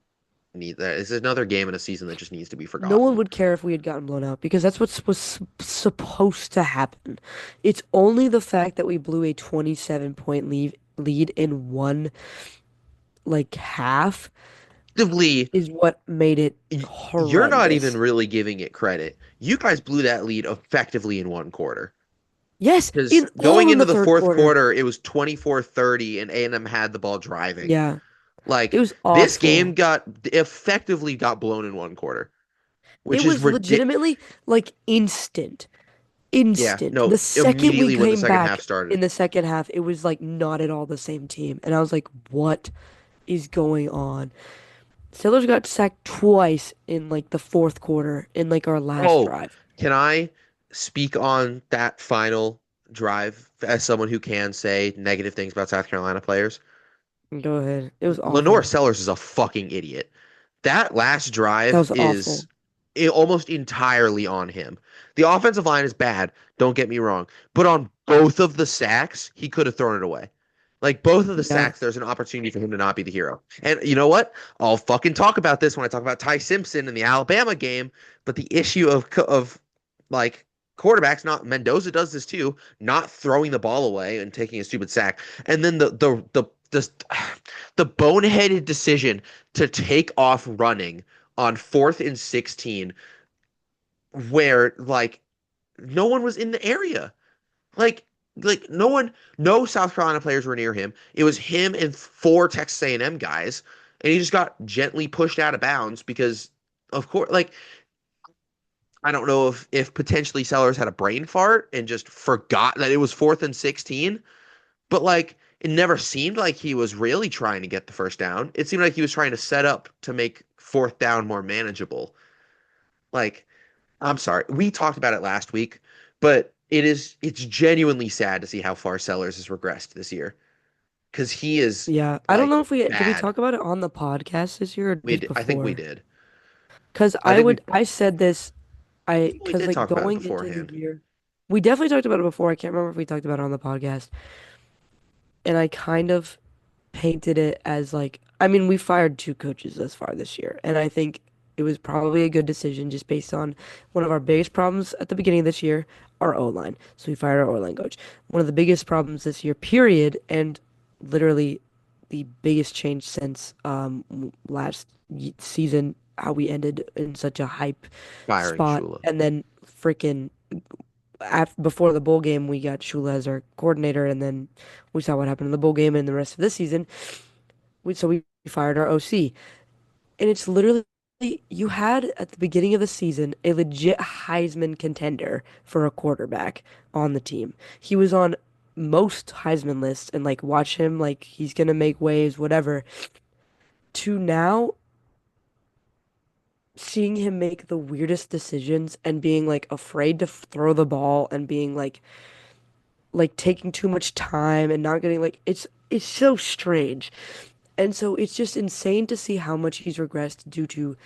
it's another game in a season that just needs to be no one forgotten. would care if we had gotten blown out because that's what was supposed to happen. It's only the fact that we blew a 27-point lead in one like half Actively, is what made it you're not even horrendous. really giving it credit. You guys blew that lead effectively in one quarter. Yes, Because in going all in into the the third fourth quarter. quarter, it was 24-30 and A&M had the ball driving. Yeah, it Like was this game awful. got effectively got blown in one quarter, which It is was ridiculous. legitimately like instant. Yeah, Instant. no, The second we immediately when the came second half back started. in the second half, it was like not at all the same team. And I was like, what is going on? Steelers got sacked twice in like the fourth quarter in like our last Oh, drive. can I speak on that final drive as someone who can say negative things about South Carolina players? Go ahead. It was Lenore awful. Sellers is a fucking idiot. That last That drive was is awful. almost entirely on him. The offensive line is bad, don't get me wrong, but on both of the sacks, he could have thrown it away. Like both of the Yeah. sacks, there's an opportunity for him to not be the hero. And you know what? I'll fucking talk about this when I talk about Ty Simpson in the Alabama game. But the issue of like quarterbacks, not Mendoza does this too, not throwing the ball away and taking a stupid sack, and then the boneheaded decision to take off running on 4th and 16 where like no one was in the area. Like no one, no South Carolina players were near him. It was him and four Texas A&M guys, and he just got gently pushed out of bounds because of course like I don't know if potentially Sellers had a brain fart and just forgot that it was 4th and 16, but like it never seemed like he was really trying to get the first down. It seemed like he was trying to set up to make fourth down more manageable. Like, I'm sorry, we talked about it last week, but it's genuinely sad to see how far Sellers has regressed this year because he is Yeah. I don't like know if we did we bad. talk about it on the podcast this year or just I think we before? did. Because I think we I said this, we because did like talk about it going into the beforehand. year, we definitely talked about it before. I can't remember if we talked about it on the podcast. And I kind of painted it as like, I mean, we fired two coaches thus far this year. And I think it was probably a good decision just based on one of our biggest problems at the beginning of this year, our O-line. So we fired our O-line coach. One of the biggest problems this year, period, and literally the biggest change since last season, how we ended in such a hype Firing spot. Shula. And then freaking before the bowl game, we got Shula as our coordinator, and then we saw what happened in the bowl game and the rest of this season. So we fired our OC, and it's literally you had at the beginning of the season a legit Heisman contender for a quarterback on the team. He was on most Heisman lists, and like watch him, like he's gonna make waves, whatever. To now seeing him make the weirdest decisions and being like afraid to throw the ball and being like taking too much time and not getting like it's so strange. And so it's just insane to see how much he's regressed due to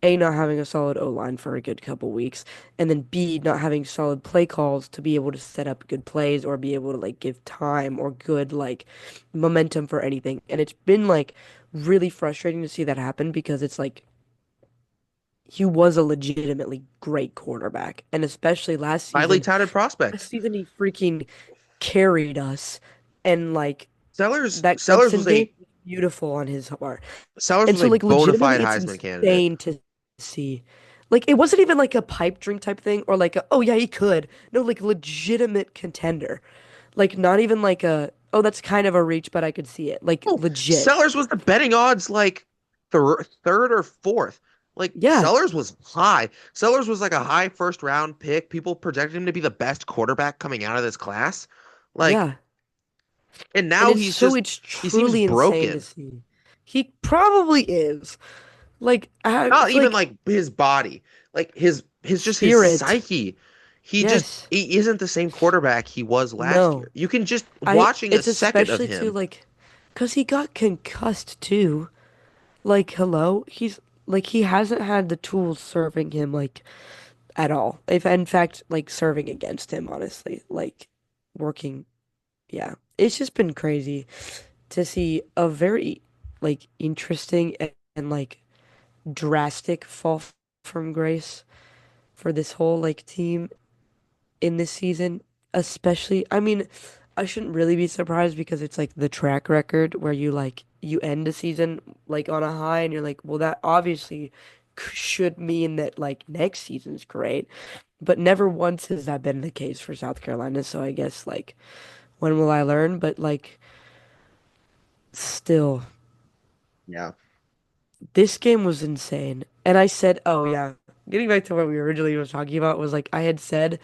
A, not having a solid O-line for a good couple weeks, and then B, not having solid play calls to be able to set up good plays or be able to like give time or good like momentum for anything. And it's been like really frustrating to see that happen because it's like he was a legitimately great quarterback. And especially Highly touted prospect. last season he freaking carried us, and like that Sellers Clemson was game a was beautiful on his part. Sellers And was so a like bona fide legitimately it's Heisman candidate. insane to see. Like it wasn't even like a pipe dream type thing or like a, oh yeah, he could. No, like legitimate contender. Like not even like a, oh that's kind of a reach, but I could see it. Like Oh, legit. Sellers was the betting odds like third or fourth. Like Yeah, Sellers was high. Sellers was like a high first round pick. People projected him to be the best quarterback coming out of this class. Like, yeah. and And now it's so it's he seems truly insane to broken. see. He probably is. Like I Not feel even like like his body, like his just his spirit. psyche. Yes. He isn't the same quarterback he was last No. year. You can just I watching a it's second of especially too him. like cuz he got concussed too. Like hello, he's like he hasn't had the tools serving him like at all. If in fact like serving against him honestly. Like working yeah. It's just been crazy to see a very like interesting and like drastic fall from grace for this whole like team in this season, especially. I mean, I shouldn't really be surprised because it's like the track record where you like you end the season like on a high and you're like, well, that obviously should mean that like next season's great, but never once has that been the case for South Carolina. So I guess like when will I learn? But like still, Yeah. this game was insane. And I said, oh yeah, getting back to what we originally were talking about was like I had said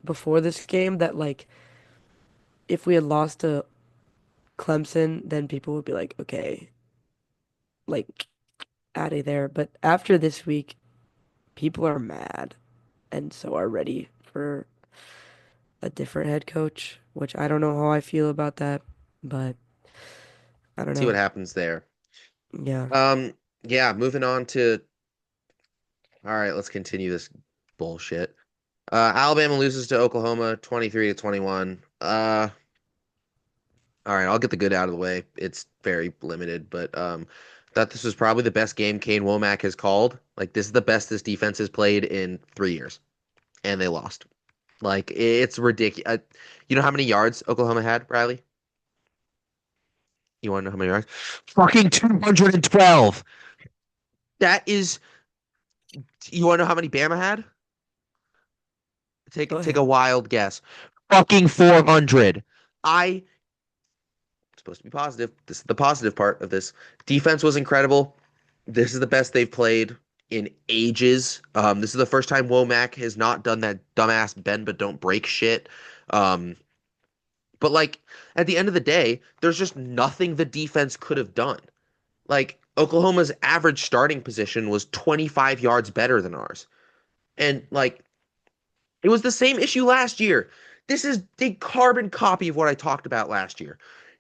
before this game that like if we had lost to Clemson, then people would be like, okay, like out of there. But after this week, people are mad and so are ready for a different head coach, which I don't know how I feel about that, but I don't See what know. happens there. Yeah. Um, yeah, moving on to all right, let's continue this bullshit. Alabama loses to Oklahoma 23 to 21. All right, I'll get the good out of the way. It's very limited, but thought this was probably the best game Kane Womack has called. Like this is the best this defense has played in 3 years, and they lost. Like it's ridiculous. You know how many yards Oklahoma had, Riley? You want to know how many yards? Fucking 212. That is. You want to know how many Bama had? Go Take a ahead. wild guess. Fucking 400. I supposed to be positive. This is the positive part of this. Defense was incredible. This is the best they've played in ages. This is the first time Womack has not done that dumbass bend but don't break shit. Um, but like at the end of the day, there's just nothing the defense could have done. Like Oklahoma's average starting position was 25 yards better than ours. And like it was the same issue last year. This is a carbon copy of what I talked about last year.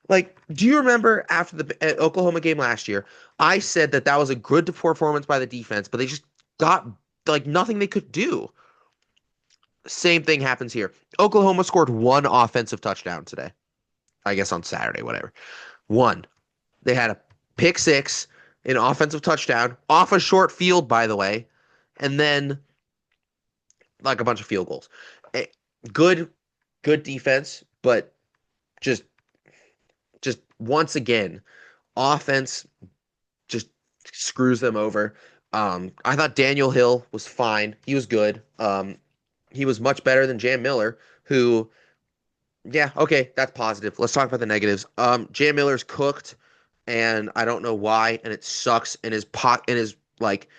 Like, do you remember after the Oklahoma game last year, I said that that was a good performance by the defense, but they just got like nothing they could do. Same thing happens here. Oklahoma scored one offensive touchdown today. I guess on Saturday, whatever. One. They had a pick six, an offensive touchdown off a short field, by the way, and then like a bunch of field goals. Eh, Good, good defense, but just just once again, offense just screws them over. I thought Daniel Hill was fine. He was good. He was much better than Jam Miller, who, yeah, okay, that's positive. Let's talk about the negatives. Jam Miller's cooked, and I don't know why, and it sucks. And his pot and his like,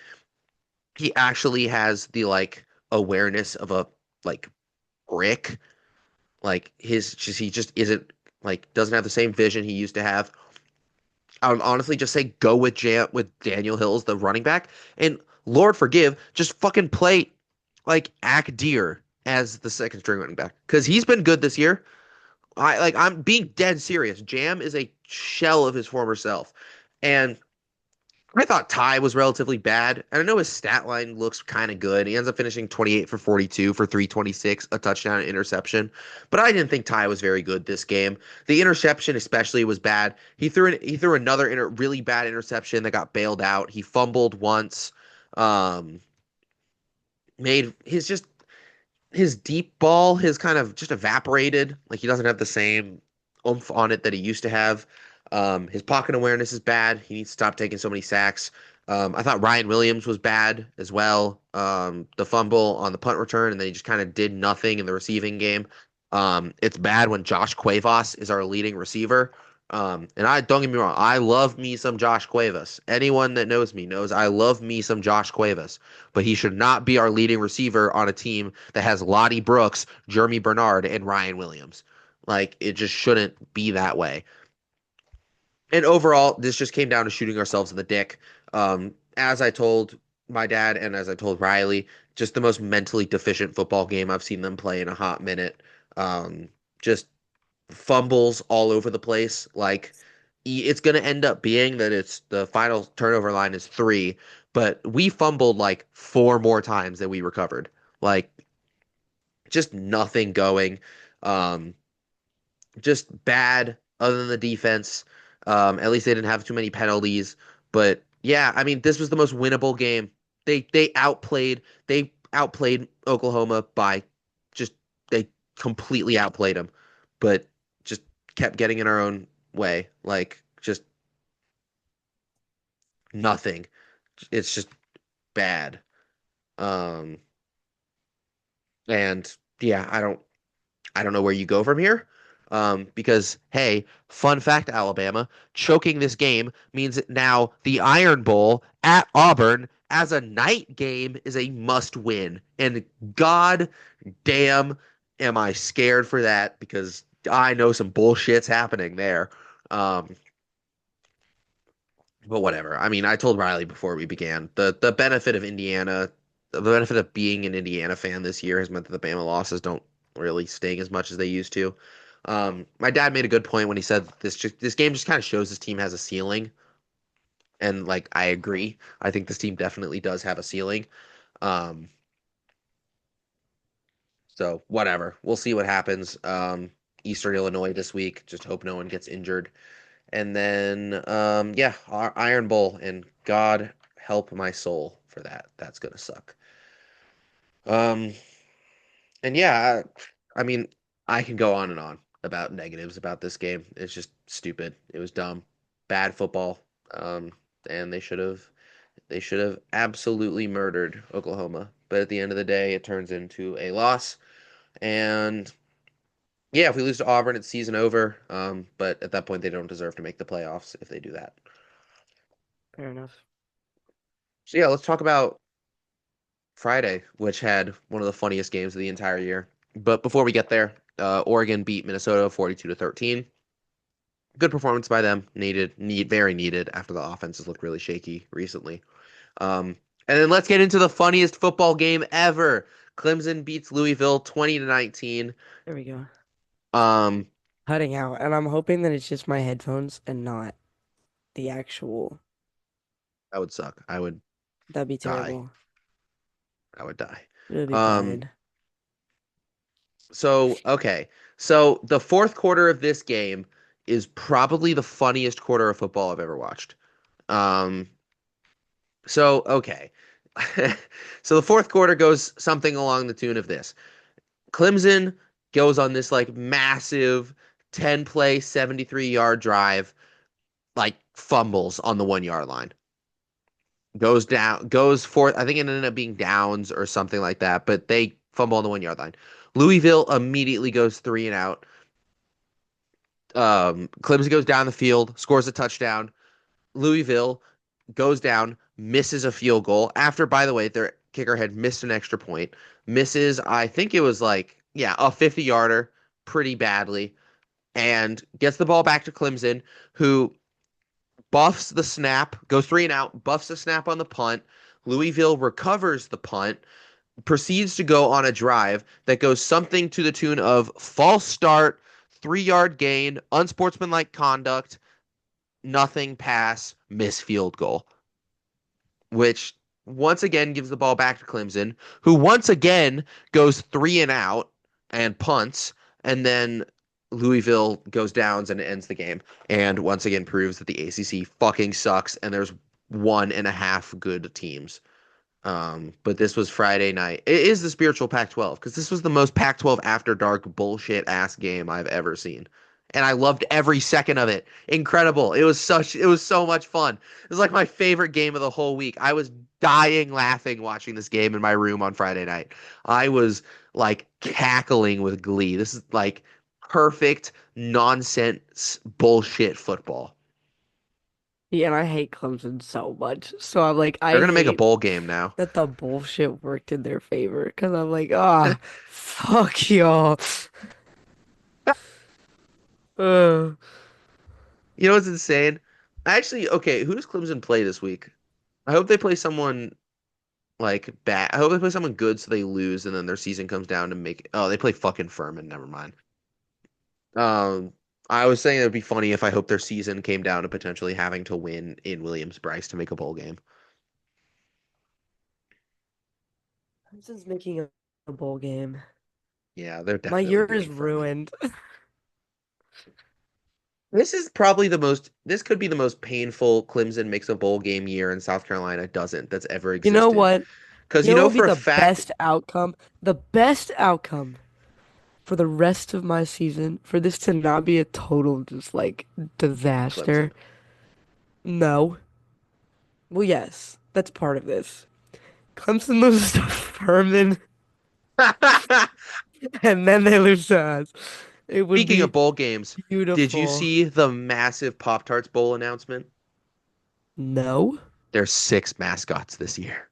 he actually has the like awareness of a like brick. Like his just he just isn't like doesn't have the same vision he used to have. I would honestly just say go with Daniel Hills, the running back, and Lord forgive, just fucking play like Ack Deer as the second string running back because he's been good this year. I'm being dead serious. Jam is a shell of his former self, and I thought Ty was relatively bad. And I know his stat line looks kind of good. He ends up finishing 28 for 42 for 326, a touchdown and interception. But I didn't think Ty was very good this game. The interception especially was bad. He threw another really bad interception that got bailed out. He fumbled once. Um, made his deep ball has kind of just evaporated. Like he doesn't have the same oomph on it that he used to have. His pocket awareness is bad. He needs to stop taking so many sacks. I thought Ryan Williams was bad as well. The fumble on the punt return, and then he just kind of did nothing in the receiving game. It's bad when Josh Cuevas is our leading receiver. And I don't get me wrong, I love me some Josh Cuevas. Anyone that knows me knows I love me some Josh Cuevas, but he should not be our leading receiver on a team that has Lottie Brooks, Jeremy Bernard, and Ryan Williams. Like it just shouldn't be that way. And overall, this just came down to shooting ourselves in the dick. As I told my dad and as I told Riley, just the most mentally deficient football game I've seen them play in a hot minute. Just fumbles all over the place. Like it's going to end up being that it's the final turnover line is three, but we fumbled like four more times than we recovered. Like just nothing going. Um, just bad other than the defense. At least they didn't have too many penalties. But yeah, I mean, this was the most winnable game. They outplayed Oklahoma by just they completely outplayed them, but just kept getting in our own way. Like just nothing. It's just bad. Um, and yeah, I don't know where you go from here. Because hey, fun fact, Alabama, choking this game means that now the Iron Bowl at Auburn as a night game is a must win. And god damn am I scared for that because I know some bullshit's happening there. Um, but whatever. I mean, I told Riley before we began the benefit of Indiana, the benefit of being an Indiana fan this year has meant that the Bama losses don't really sting as much as they used to. My dad made a good point when he said this game just kind of shows this team has a ceiling, and like I agree. I think this team definitely does have a ceiling. Um, so whatever. We'll see what happens. Eastern Illinois this week. Just hope no one gets injured. And then, yeah, our Iron Bowl, and God help my soul for that. That's gonna suck. Um, and yeah, I mean, I can go on and on about negatives about this game. It's just stupid. It was dumb, bad football. Um, and they should have absolutely murdered Oklahoma. But at the end of the day, it turns into a loss. And yeah, if we lose to Auburn, it's season over. But at that point, they don't deserve to make the playoffs if they do that. Fair enough. So yeah, let's talk about Friday, which had one of the funniest games of the entire year. But before we get there, Oregon beat Minnesota 42 to 13. Good performance by them. Very needed after the offenses looked really shaky recently. Um, and then let's get into the funniest football game ever. Clemson beats Louisville 20 to 19. There we go. Um, Cutting out, and I'm hoping that it's just my headphones and not the actual. that would suck. I would That'd be die. terrible. I would die. It would be Um, fine. so okay. So the fourth quarter of this game is probably the funniest quarter of football I've ever watched. Um, so okay. So the fourth quarter goes something along the tune of this. Clemson goes on this like massive 10 play, 73-yard drive, like fumbles on the 1 yard line. Goes down, goes forth. I think it ended up being downs or something like that, but they fumble on the 1 yard line. Louisville immediately goes three and out. Clemson goes down the field, scores a touchdown. Louisville goes down, misses a field goal after, by the way, their kicker had missed an extra point. Misses, I think it was like, yeah, a 50-yarder pretty badly, and gets the ball back to Clemson, who buffs the snap, goes three and out, buffs the snap on the punt. Louisville recovers the punt, proceeds to go on a drive that goes something to the tune of false start, 3 yard gain, unsportsmanlike conduct, nothing pass, miss field goal, which once again gives the ball back to Clemson, who once again goes three and out and punts, and then Louisville goes downs and ends the game, and once again proves that the ACC fucking sucks, and there's one and a half good teams. But this was Friday night. It is the spiritual Pac-12 because this was the most Pac-12 after dark bullshit ass game I've ever seen. And I loved every second of it. Incredible. It was so much fun. It was like my favorite game of the whole week. I was dying laughing watching this game in my room on Friday night. I was like cackling with glee. This is like perfect nonsense bullshit football. Yeah, and I hate Clemson so much. So I'm like, They're I gonna make a hate bowl game now. that the bullshit worked in their favor because I'm like, ah, fuck y'all. Uh, You know what's insane? Actually, okay, who does Clemson play this week? I hope they play someone like bad. I hope they play someone good so they lose and then their season comes down to make. Oh, they play fucking Furman. Never mind. Um, I was saying it would be funny if I hope their season came down to potentially having to win in Williams-Brice to make a bowl game. Clemson's making a bowl game. Yeah, they're My definitely year is doing Furman. ruined. This is probably the most. This could be the most painful Clemson makes a bowl game year and South Carolina doesn't that's ever You know existed. what? Because You you know what know would be for a the fact best outcome? The best outcome for the rest of my season, for this to not be a total just like disaster. Clemson. No. Well, yes, that's part of this. Clemson loses to Furman, and then they lose to us. It would Speaking of be bowl games, did you beautiful. see the massive Pop-Tarts Bowl announcement? No, There's six mascots this year.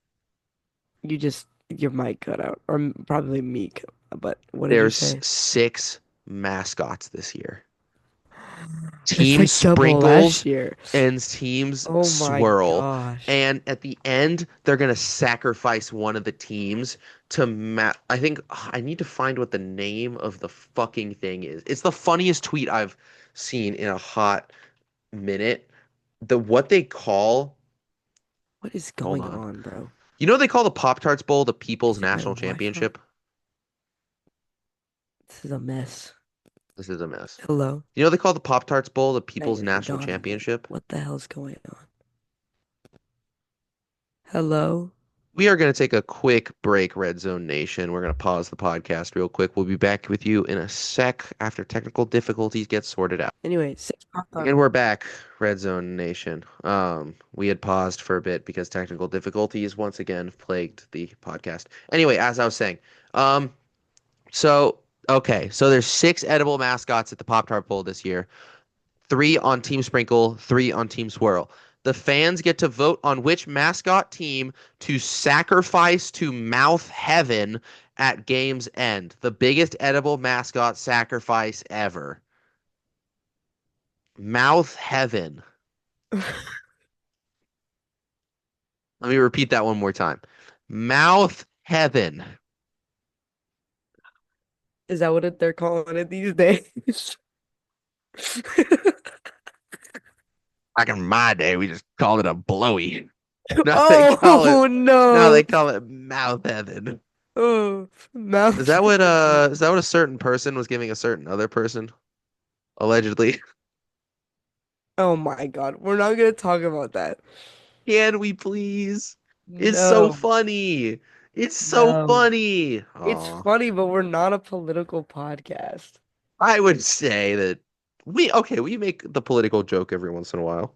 your mic cut out, or probably Meek. But what did you There's say? six mascots this year. It's Team like double last Sprinkles year. and Teams Oh my Swirl. gosh. And at the end, they're gonna sacrifice one of the teams to I think I need to find what the name of the fucking thing is. It's the funniest tweet I've seen in a hot minute. The what they call, What is hold going on. on, bro? You know they call the Pop-Tarts Bowl the People's Is it my National Wi-Fi? Championship? This is a mess. This is a mess. Hello? You know they call the Pop-Tarts Bowl the Dang People's it, it National dawned on me. Championship? What the hell's going on? Hello? We are going to take a quick break, Red Zone Nation. We're going to pause the podcast real quick. We'll be back with you in a sec after technical difficulties get sorted out. Anyway, six Pop-Tart And we're Bowl. back, Red Zone Nation. We had paused for a bit because technical difficulties once again plagued the podcast. Anyway, as I was saying, um, so okay, so there's six edible mascots at the Pop Tart Bowl this year. Three on Team Sprinkle, three on Team Swirl. The fans get to vote on which mascot team to sacrifice to mouth heaven at game's end. The biggest edible mascot sacrifice ever. Mouth heaven. Let me repeat that one more time. Mouth heaven. Is that what they're calling it these days? Back in my day, we just called it a blowy. Now they call it Oh now no. they call it mouth heaven. Oh, mouth. Is that what a certain person was giving a certain other person? Allegedly. Oh my God. We're not gonna talk about that. Can we please? It's so No. funny. It's so No. funny. It's Oh, funny, but we're not a political podcast. I would say that we make the political joke every once in a while.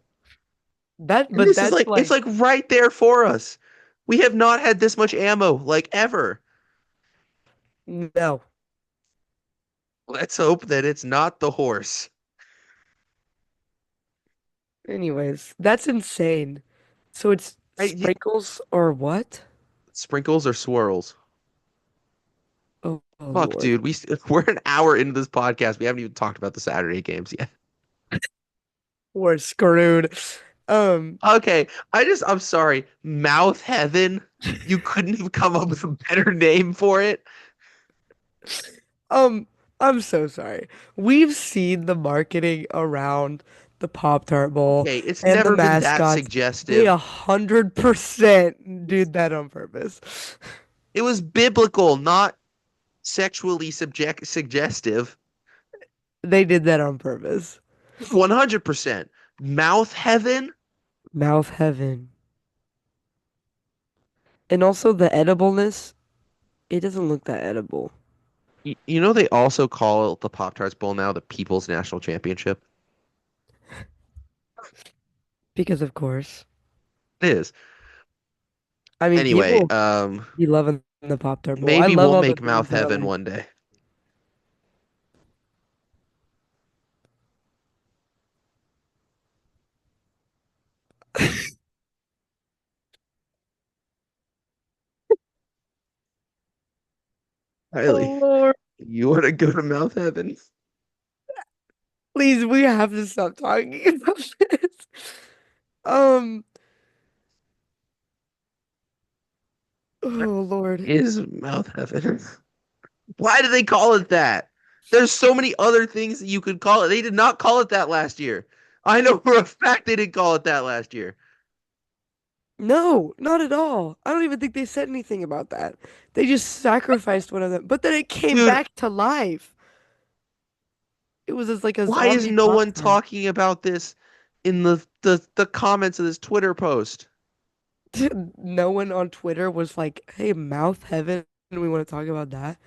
And But this is that's like it's like like right there for us. We have not had this much ammo like ever. no. Let's hope that it's not the horse. Anyways, that's insane. So it's I, sprinkles or what? Sprinkles or swirls? Oh Fuck, Lord. dude, we're an hour into this podcast. We haven't even talked about the Saturday games yet. We're screwed. Um, Okay, I'm sorry. Mouth Heaven. You couldn't have come up with a better name for it. um, I'm so sorry. We've seen the marketing around the Pop-Tart Bowl Okay, it's and the never been that mascots. They suggestive. 100% did that on purpose. It was biblical, not sexually subject suggestive. They did that on purpose. 100%. Mouth Heaven. Mouth heaven. And also the edibleness, it doesn't look that edible. You know they also call the Pop-Tarts Bowl now the People's National Championship. Because of course. It is. I mean, Anyway, people be loving the Pop-Tart Bowl. I maybe love we'll all the make Mouth memes Heaven though. one day. Riley, Oh Lord, you want to go to Mouth Heaven? please, we have to stop talking about this. Um, oh Lord. Is Mouth Heaven? Why do they call it that? There's so many other things that you could call it. They did not call it that last year. I know for a fact they didn't call it that last year. No, not at all. I don't even think they said anything about that. They just sacrificed one of them, but then it came Dude, back to life. It was as like a why is zombie no one Pop-Tart. talking about this in the comments of this Twitter post? No one on Twitter was like, "Hey, Mouth Heaven, we want to talk about that."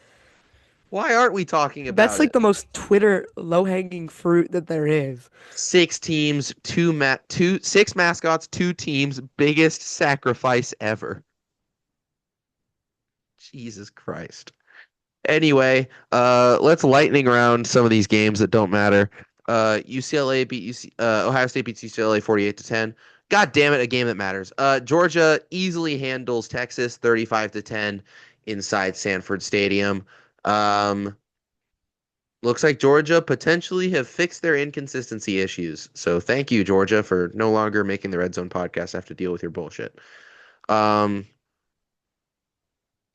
Why aren't we talking That's about like it? the most Twitter low-hanging fruit that there is. Six teams, six mascots, two teams, biggest sacrifice ever. Jesus Christ. Anyway, let's lightning round some of these games that don't matter. UCLA beat Ohio State beats UCLA 48-10. God damn it, a game that matters. Georgia easily handles Texas 35-10 inside Sanford Stadium. Um, Looks like Georgia potentially have fixed their inconsistency issues. So thank you, Georgia, for no longer making the Red Zone podcast have to deal with your bullshit. Um,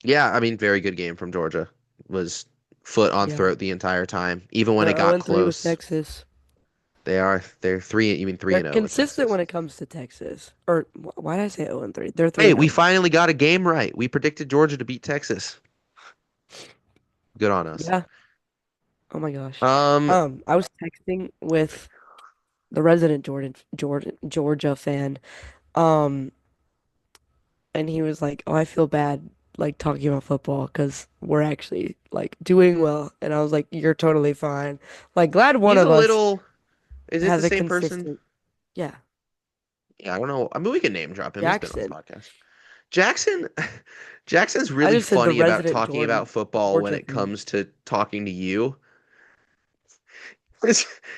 yeah, I mean, very good game from Georgia. Was foot on Yeah. throat the entire time, even when They're it got 0-3 with close. Texas. They're three. You mean three They're and zero with consistent Texas? when it comes to Texas. Or why did I say 0-3? They're 3 Hey, and we 0. finally got a game right. We predicted Georgia to beat Texas. Good on us. Yeah. Oh my gosh. Um, I was texting with the resident Georgia fan. Um, and he was like, "Oh, I feel bad like talking about football because we're actually like doing well." And I was like, "You're totally fine. Like, glad one he's a of us little. Is it the has a same person? consistent." Yeah, Yeah, I don't know. I mean, we can name drop him. He's been on the Jackson. podcast. Jackson Jackson's I really just said the funny about resident talking about football when Georgia it fan. comes to talking to you.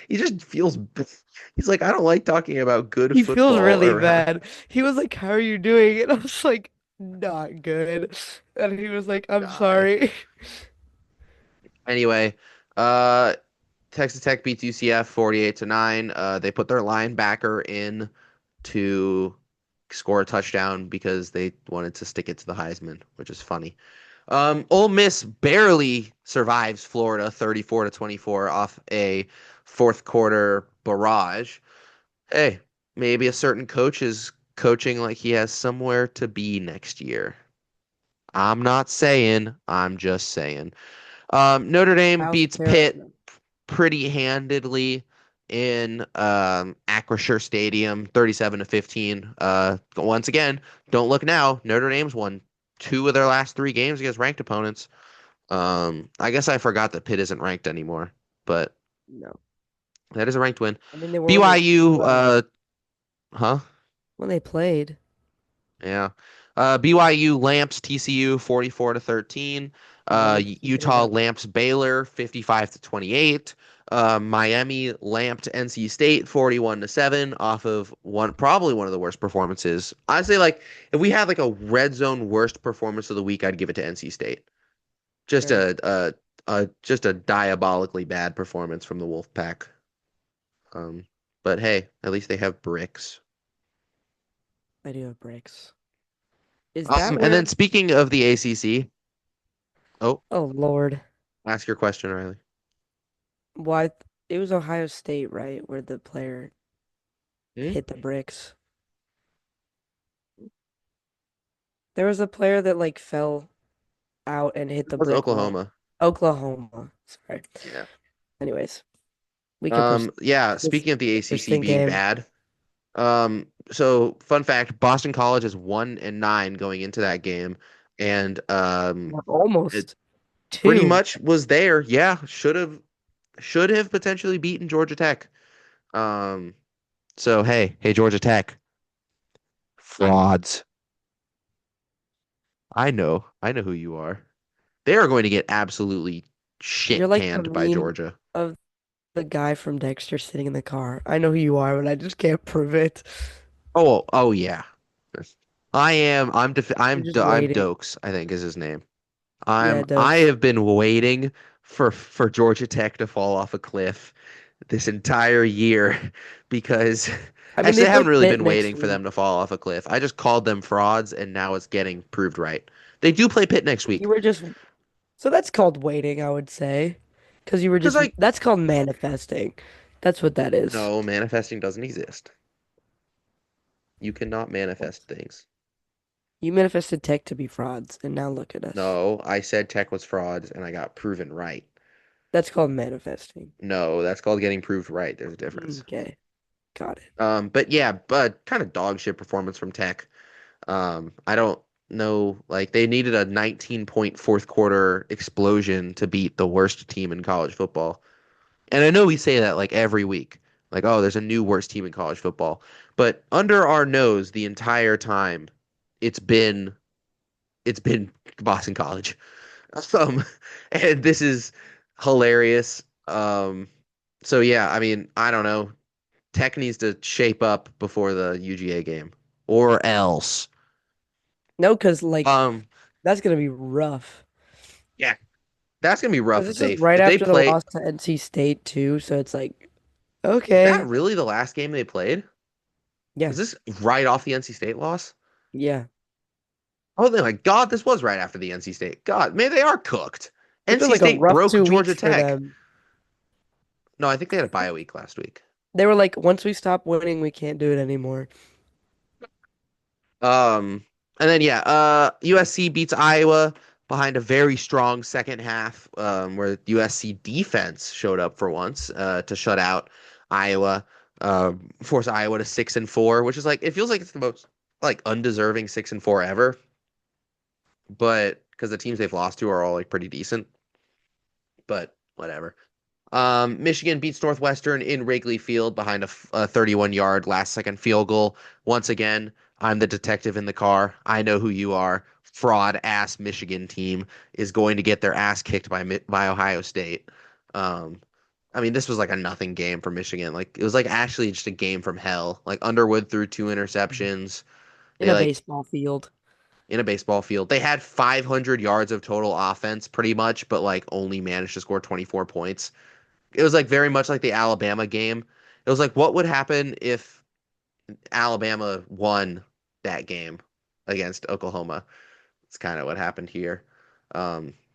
He just feels he's like, I don't like talking about good He feels football really around. bad. He was like, "How are you doing?" And I was like, "Not good." And he was like, "I'm Die. sorry." Anyway, uh Texas Tech beats UCF 48-9. They put their linebacker in to score a touchdown because they wanted to stick it to the Heisman, which is funny. Ole Miss barely survives Florida 34-24 off a fourth quarter barrage. Hey, maybe a certain coach is coaching like he has somewhere to be next year. I'm not saying, I'm just saying. Notre Dame South beats Pitt Carolina. pretty handedly in Acrisure Stadium, 37-15. Once again, don't look now. Notre Dame's won two of their last three games against ranked opponents. I guess I forgot that Pitt isn't ranked anymore, but No. that is a ranked win. I mean, they were only BYU, 12 huh? when they played. Yeah. BYU lamps TCU 44-13. Lamps keeping it Utah up. lamps Baylor 55-28. Miami lamped NC State 41-7 off of probably one of the worst performances. I'd say like if we had like a red zone worst performance of the week, I'd give it to NC State. Just Fair. a diabolically bad performance from the Wolfpack. Um, but hey, at least they have bricks. I do have breaks. Is that And where? then speaking of the ACC, oh, Oh Lord. ask your question, Riley. Why? It was Ohio State, right? Where the player Hmm? hit the bricks. There was a player that like fell out and hit the That's brick wall. Oklahoma. Oklahoma. Sorry. Yeah. Anyways, we can proceed. Yeah, This speaking of the ACC interesting being game. bad, so fun fact, Boston College is 1-9 going into that game, and We're it almost pretty two. much was there. Yeah, should have potentially beaten Georgia Tech. Um, so hey, Georgia Tech, frauds. I know who you are. They are going to get absolutely You're shit like the canned by meme Georgia. of the guy from Dexter sitting in the car. I know who you are, but I just can't prove it. Oh yeah. I am. You're I'm just I'm waiting. Dokes, I think is his name. Yeah, I'm it I does. have been waiting for Georgia Tech to fall off a cliff this entire year because I mean, they actually I play haven't really Pitt been next waiting for week. them to fall off a cliff. I just called them frauds and now it's getting proved right. They do play Pitt next You week. were just so that's called waiting, I would say, because you were Because just like that's called manifesting. That's what that is. no, manifesting doesn't exist. You cannot manifest things. You manifested tech to be frauds, and now look at us. No, I said Tech was frauds and I got proven right. That's called manifesting. No, that's called getting proved right. There's a difference. Okay, got it. But yeah, but kind of dog shit performance from Tech. I don't know, like they needed a 19-point fourth quarter explosion to beat the worst team in college football. And I know we say that like every week. Like, oh, there's a new worst team in college football. But under our nose the entire time, it's been it's been Boston College. Um, and this is hilarious. So yeah, I mean, I don't know. Tech needs to shape up before the UGA game, or else. No, because like Um, that's gonna be rough. yeah, that's gonna be Because rough this is right if they after the play. loss to NC State too, so it's like Is that okay, really the last game they played? yeah, Is this right off the NC State loss? yeah. Oh, my God, this was right after the NC State. God, man, they are cooked. It's been NC like a State rough broke 2 weeks Georgia for Tech. them. No, I think they had a bye week last week. They were like, once we stop winning, we can't do it anymore. Um, and then yeah, USC beats Iowa behind a very strong second half, where USC defense showed up for once, to shut out Iowa, force Iowa to 6-4, which is like it feels like it's the most like undeserving 6-4 ever, but because the teams they've lost to are all like pretty decent, but whatever. Michigan beats Northwestern in Wrigley Field behind a 31-yard last second field goal. Once again, I'm the detective in the car. I know who you are. Fraud ass Michigan team is going to get their ass kicked by Ohio State. Um, I mean, this was like a nothing game for Michigan. Like it was like actually just a game from hell. Like Underwood threw two interceptions. In They a like baseball field. in a baseball field. They had 500 yards of total offense pretty much, but like only managed to score 24 points. It was like very much like the Alabama game. It was like, what would happen if Alabama won that game against Oklahoma? It's kind of what happened here.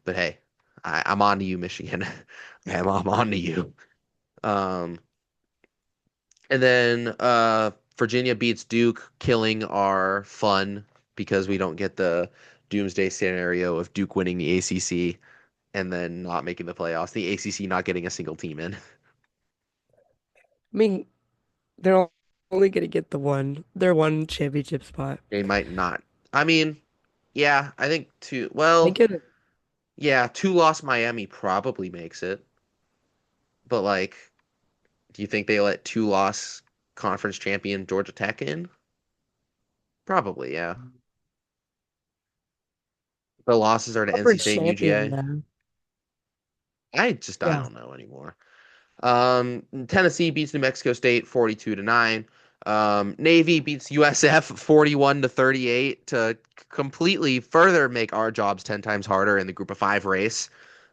But hey, I'm on to you, Michigan. I'm on to you. Um, and then Virginia beats Duke, killing our fun because we don't get the doomsday scenario of Duke winning the ACC and then not making the playoffs. The ACC not getting a single team in. I mean, they're only gonna get their one championship spot. They might not. I mean, yeah, I think two. They Well, could. yeah, two loss Miami probably makes it. But like, do you think they let two loss conference champion Georgia Tech in? Probably, yeah. The losses are to NC Conference State and champion UGA. now. I Yeah. don't know anymore. Tennessee beats New Mexico State 42 to 9. Navy beats USF 41 to 38 to completely further make our jobs 10 times harder in the group of 5 race.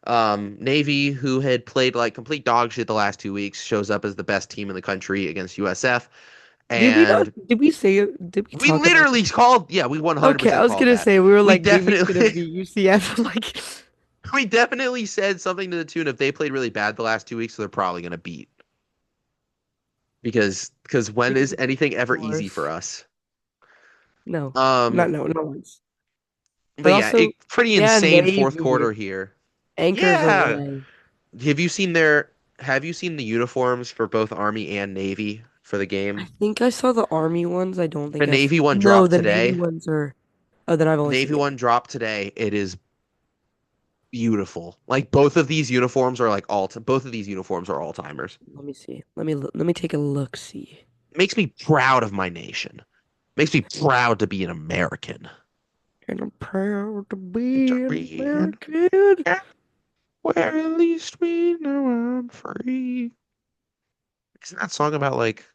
Navy, who had played like complete dog shit the last 2 weeks, shows up as the best team in the country against USF. Did we not? And Did we say? Did we we talk about literally this? called, yeah, we Okay, I 100% was called gonna that. say we were We like Navy's gonna definitely beat UCF. Like, we definitely said something to the tune of they played really bad the last 2 weeks, so they're probably going to beat. Because when because is of anything ever easy for course. us? No, Um, not no, no once. But but yeah, also, pretty yeah, insane fourth Navy quarter here. anchors Yeah. away. Have you seen their have you seen the uniforms for both Army and Navy for the I game? think I saw the Army ones. I don't The think Navy one No, dropped the Navy today. ones are. Oh, then I've only seen Navy the one dropped today. It is beautiful. Like both of these uniforms are like both of these uniforms are all timers. Let me see. Let me take a look. See. Makes me proud of my nation. Makes me proud to be an American. And I'm proud to To be an be an American. where at least we know I'm free. Isn't that song about like,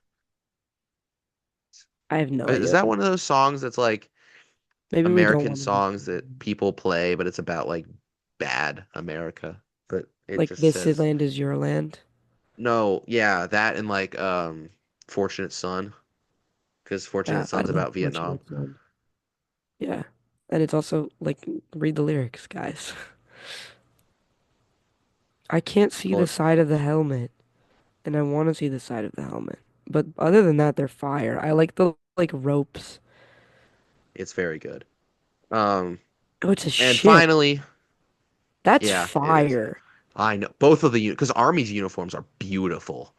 I have no is idea. that one of those songs that's like Maybe we don't American want to. songs that people play, but it's about like bad America, but it Like just this says land is your land. no. Yeah, that and like Fortunate Son, because Fortunate I Son's love about Vietnam. Fortunate Son. Yeah. And it's also like read the lyrics, guys. I can't see Pull the it. side of the helmet, and I want to see the side of the helmet. But other than that, they're fire. I like the like ropes. It's very good. Um, Oh, it's a and ship. finally, That's yeah, it is. fire. I know both of the because Army's uniforms are beautiful.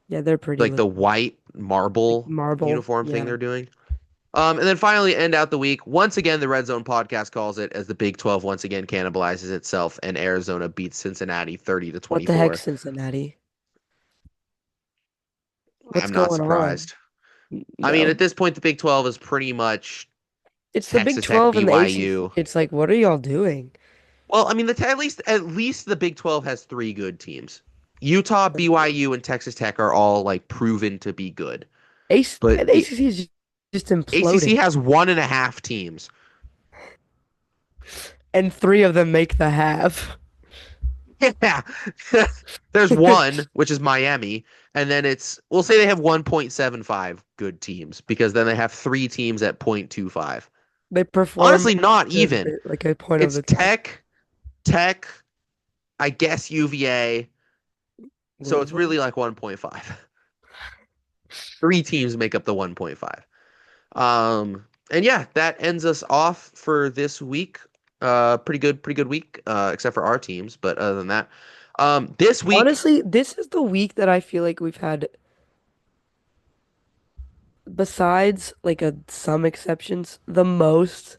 Yeah, they're pretty Like the looking. white Like marble marble. uniform thing Yeah. they're doing. And then finally end out the week. Once again, the Red Zone podcast calls it as the Big 12 once again cannibalizes itself and Arizona beats Cincinnati 30 to What the heck, 24. Cincinnati? What's I'm not going on? surprised. I mean, No. at this point, the Big 12 is pretty much It's the Big Texas Tech, 12 and the ACC. BYU. It's like, what are y'all doing? Well, I mean, at least the Big 12 has three good teams. Utah, BYU, and Texas Tech are all like proven to be good. But The the ACC is just ACC imploding, has one and a half teams. and three of them make the half. Yeah. There's one, which is Miami, and then we'll say they have 1.75 good teams because then they have three teams at 0.25. They perform Honestly, not a even. bit like a point of It's the time. Tech, I guess UVA, so it's Louisville. really like 1.5. Three teams make up the 1.5. And yeah, that ends us off for this week. Pretty good week, except for our teams, but other than that, this week Honestly, this is the week that I feel like we've had, besides like some exceptions, the most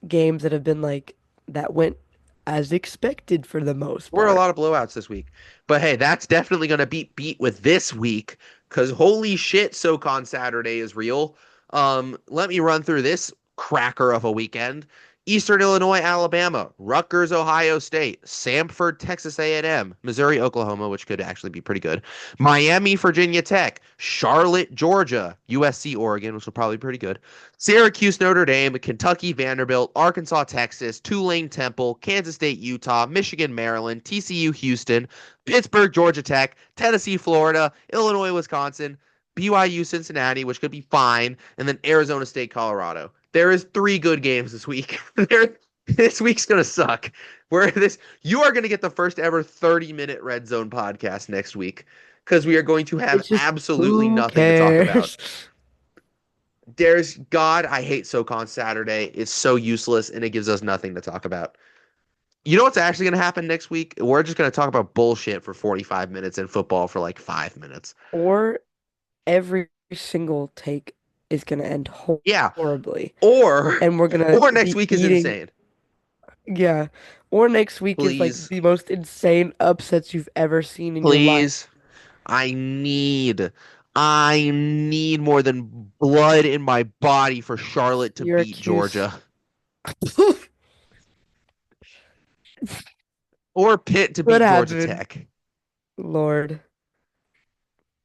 games that have been like that went as expected for the most were a part. lot of blowouts this week. But hey, that's definitely going to beat with this week because holy shit, SoCon Saturday is real. Let me run through this cracker of a weekend. Eastern Illinois, Alabama, Rutgers, Ohio State, Samford, Texas A&M, Missouri, Oklahoma, which could actually be pretty good. Miami, Virginia Tech, Charlotte, Georgia, USC, Oregon, which will probably be pretty good. Syracuse, Notre Dame, Kentucky, Vanderbilt, Arkansas, Texas, Tulane, Temple, Kansas State, Utah, Michigan, Maryland, TCU, Houston, Pittsburgh, Georgia Tech, Tennessee, Florida, Illinois, Wisconsin, BYU, Cincinnati, which could be fine, and then Arizona State, Colorado. There is three good games this week. This week's gonna suck. You are gonna get the first ever 30-minute Red Zone podcast next week because we are going to have It's just absolutely who nothing to talk about. cares? There's God, I hate SoCon Saturday. It's so useless and it gives us nothing to talk about. You know what's actually going to happen next week? We're just going to talk about bullshit for 45 minutes and football for like 5 minutes. Or every single take is gonna end Yeah. horribly, Or and we're gonna or next be week is eating. insane. Yeah. Or next week is like Please. the most insane upsets you've ever seen in your life. Please. I need I need more than blood in my body for Charlotte to beat Syracuse. Georgia or Pitt to What beat Georgia happened? Tech. Lord.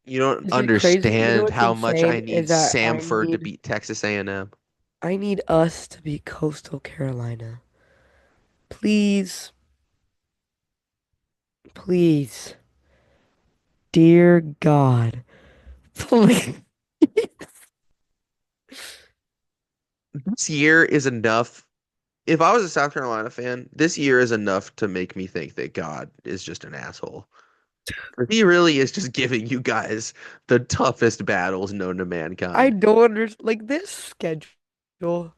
You don't Is it crazy? You know understand what's how much I insane need is that Samford to beat Texas A&M. I need us to be Coastal Carolina. Please, please, dear God, please. This year is enough. If I was a South Carolina fan, this year is enough to make me think that God is just an asshole. He really is just giving you guys the toughest battles known to I mankind. don't understand. Like this schedule,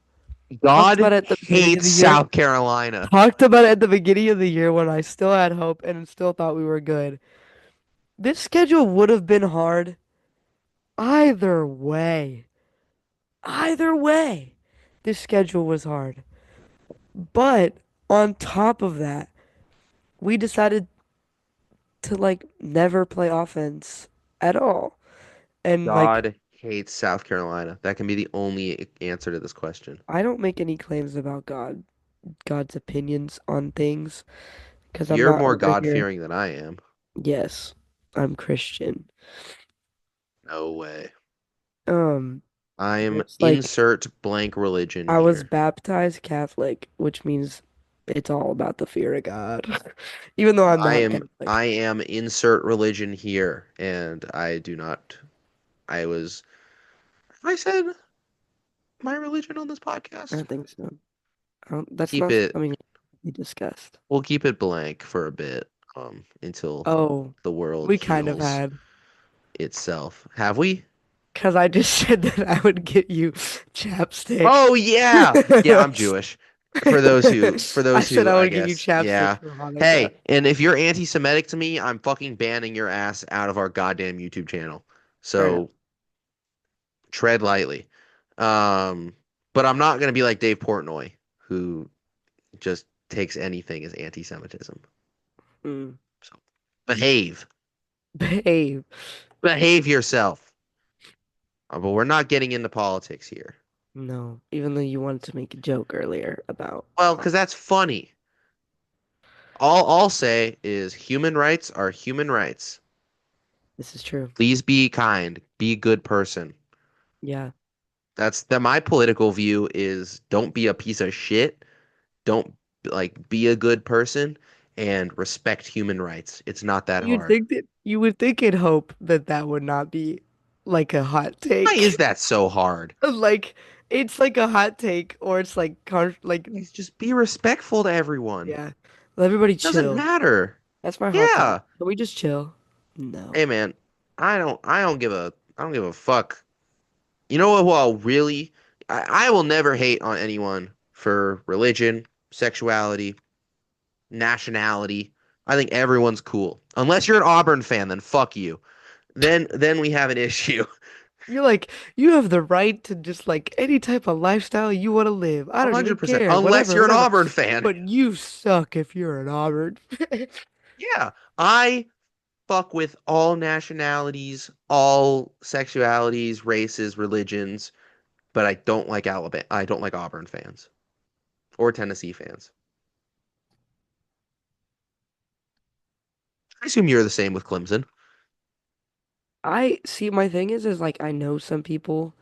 talked about God it at the beginning of hates the year. South Carolina. Talked about it at the beginning of the year when I still had hope and still thought we were good. This schedule would have been hard either way. Either way, this schedule was hard. But on top of that, we decided to like never play offense at all. And like, God hates South Carolina. That can be the only answer to this question. I don't make any claims about God's opinions on things because I'm You're not more over here. God-fearing than I am. Yes, I'm Christian. No way. Um, I'm it's like insert blank religion I was here. baptized Catholic, which means It's all about the fear of God. Even though I'm I not am Catholic. I am insert religion here, and I do not. I was. I said my religion on this I podcast. think so. That's Keep not it. something we discussed. We'll keep it blank for a bit, until Oh, the world we kind of heals had. itself. Have we? Because I just said that I would get you chapstick. Oh yeah. Yeah, I'm Jewish. For I those said who I I would get you guess, chapstick yeah. for Hanukkah. Hey, and if you're anti-Semitic to me, I'm fucking banning your ass out of our goddamn YouTube channel. Fair enough. So tread lightly. Um, but I'm not gonna be like Dave Portnoy, who just takes anything as anti-Semitism. Mm. So behave. Babe. Behave yourself. But we're not getting into politics here. No, even though you wanted to make a joke earlier about Well, because politics. that's funny. All I'll say is human rights are human rights. This is true. Please be kind. Be a good person. Yeah. That's that my political view is don't be a piece of shit. Don't like be a good person and respect human rights. It's not that hard. You would think and hope that that would not be like a hot Why is take. that so hard? Like it's like a hot take or it's like Guys, just be respectful to everyone. yeah. Let everybody Doesn't chill. matter. That's my hot take. Yeah. Can we just chill? No. Hey man, I don't give a fuck. You know what? Well, really, I will never hate on anyone for religion, sexuality, nationality. I think everyone's cool. Unless you're an Auburn fan, then fuck you. Then we have an issue. You're like, you have the right to just like any type of lifestyle you want to live. I don't even 100%. care. Unless Whatever, you're an whatever. Auburn fan. But you suck if you're an Auburn. Yeah, I fuck with all nationalities, all sexualities, races, religions, but I don't like Alabama. I don't like Auburn fans or Tennessee fans. I assume you're the same with Clemson. I see my thing is like I know some people,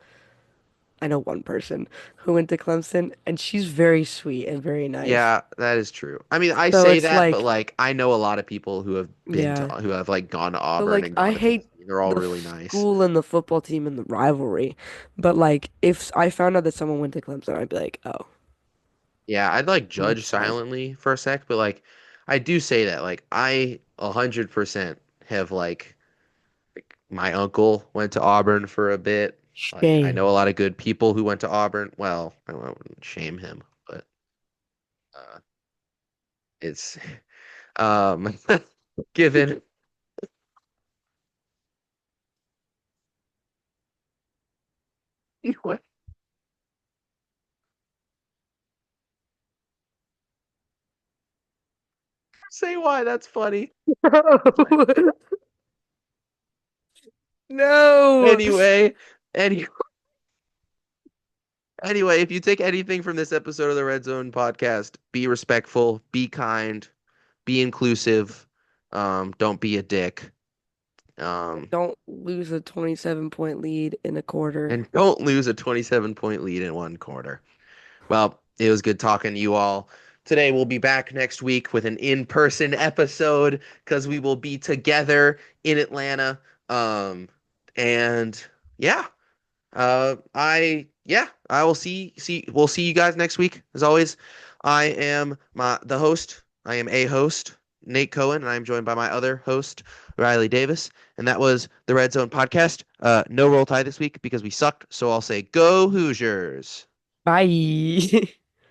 I know one person who went to Clemson and she's very sweet and very nice. Yeah, that is true. I mean, I So say it's that, but like, like I know a lot of people yeah. who have like gone to So Auburn like and I gone to hate Tennessee. They're all the really nice. school and the football team and the rivalry. But like if I found out that someone went to Clemson, I'd be like, "Oh, Yeah, I'd like judge makes sense." silently for a sec, but like I do say that like I 100% have like my uncle went to Auburn for a bit. Like I know a Shame. lot of good people who went to Auburn. Well, I wouldn't shame him, but uh it's um given what say why that's funny. No. Anyway, any anyway, if you take anything from this episode of the Red Zone podcast, be respectful, be kind, be inclusive, don't be a dick. Um, Don't lose a 27-point lead in a quarter. and don't lose a 27-point lead in one quarter. Well, it was good talking to you all. Today we'll be back next week with an in-person episode because we will be together in Atlanta. And yeah, I will we'll see you guys next week. As always, I am the host. I am a host, Nate Cohen, and I'm joined by my other host, Riley Davis. And that was the Red Zone podcast. No roll tie this week because we sucked, so I'll say go Hoosiers. Bye.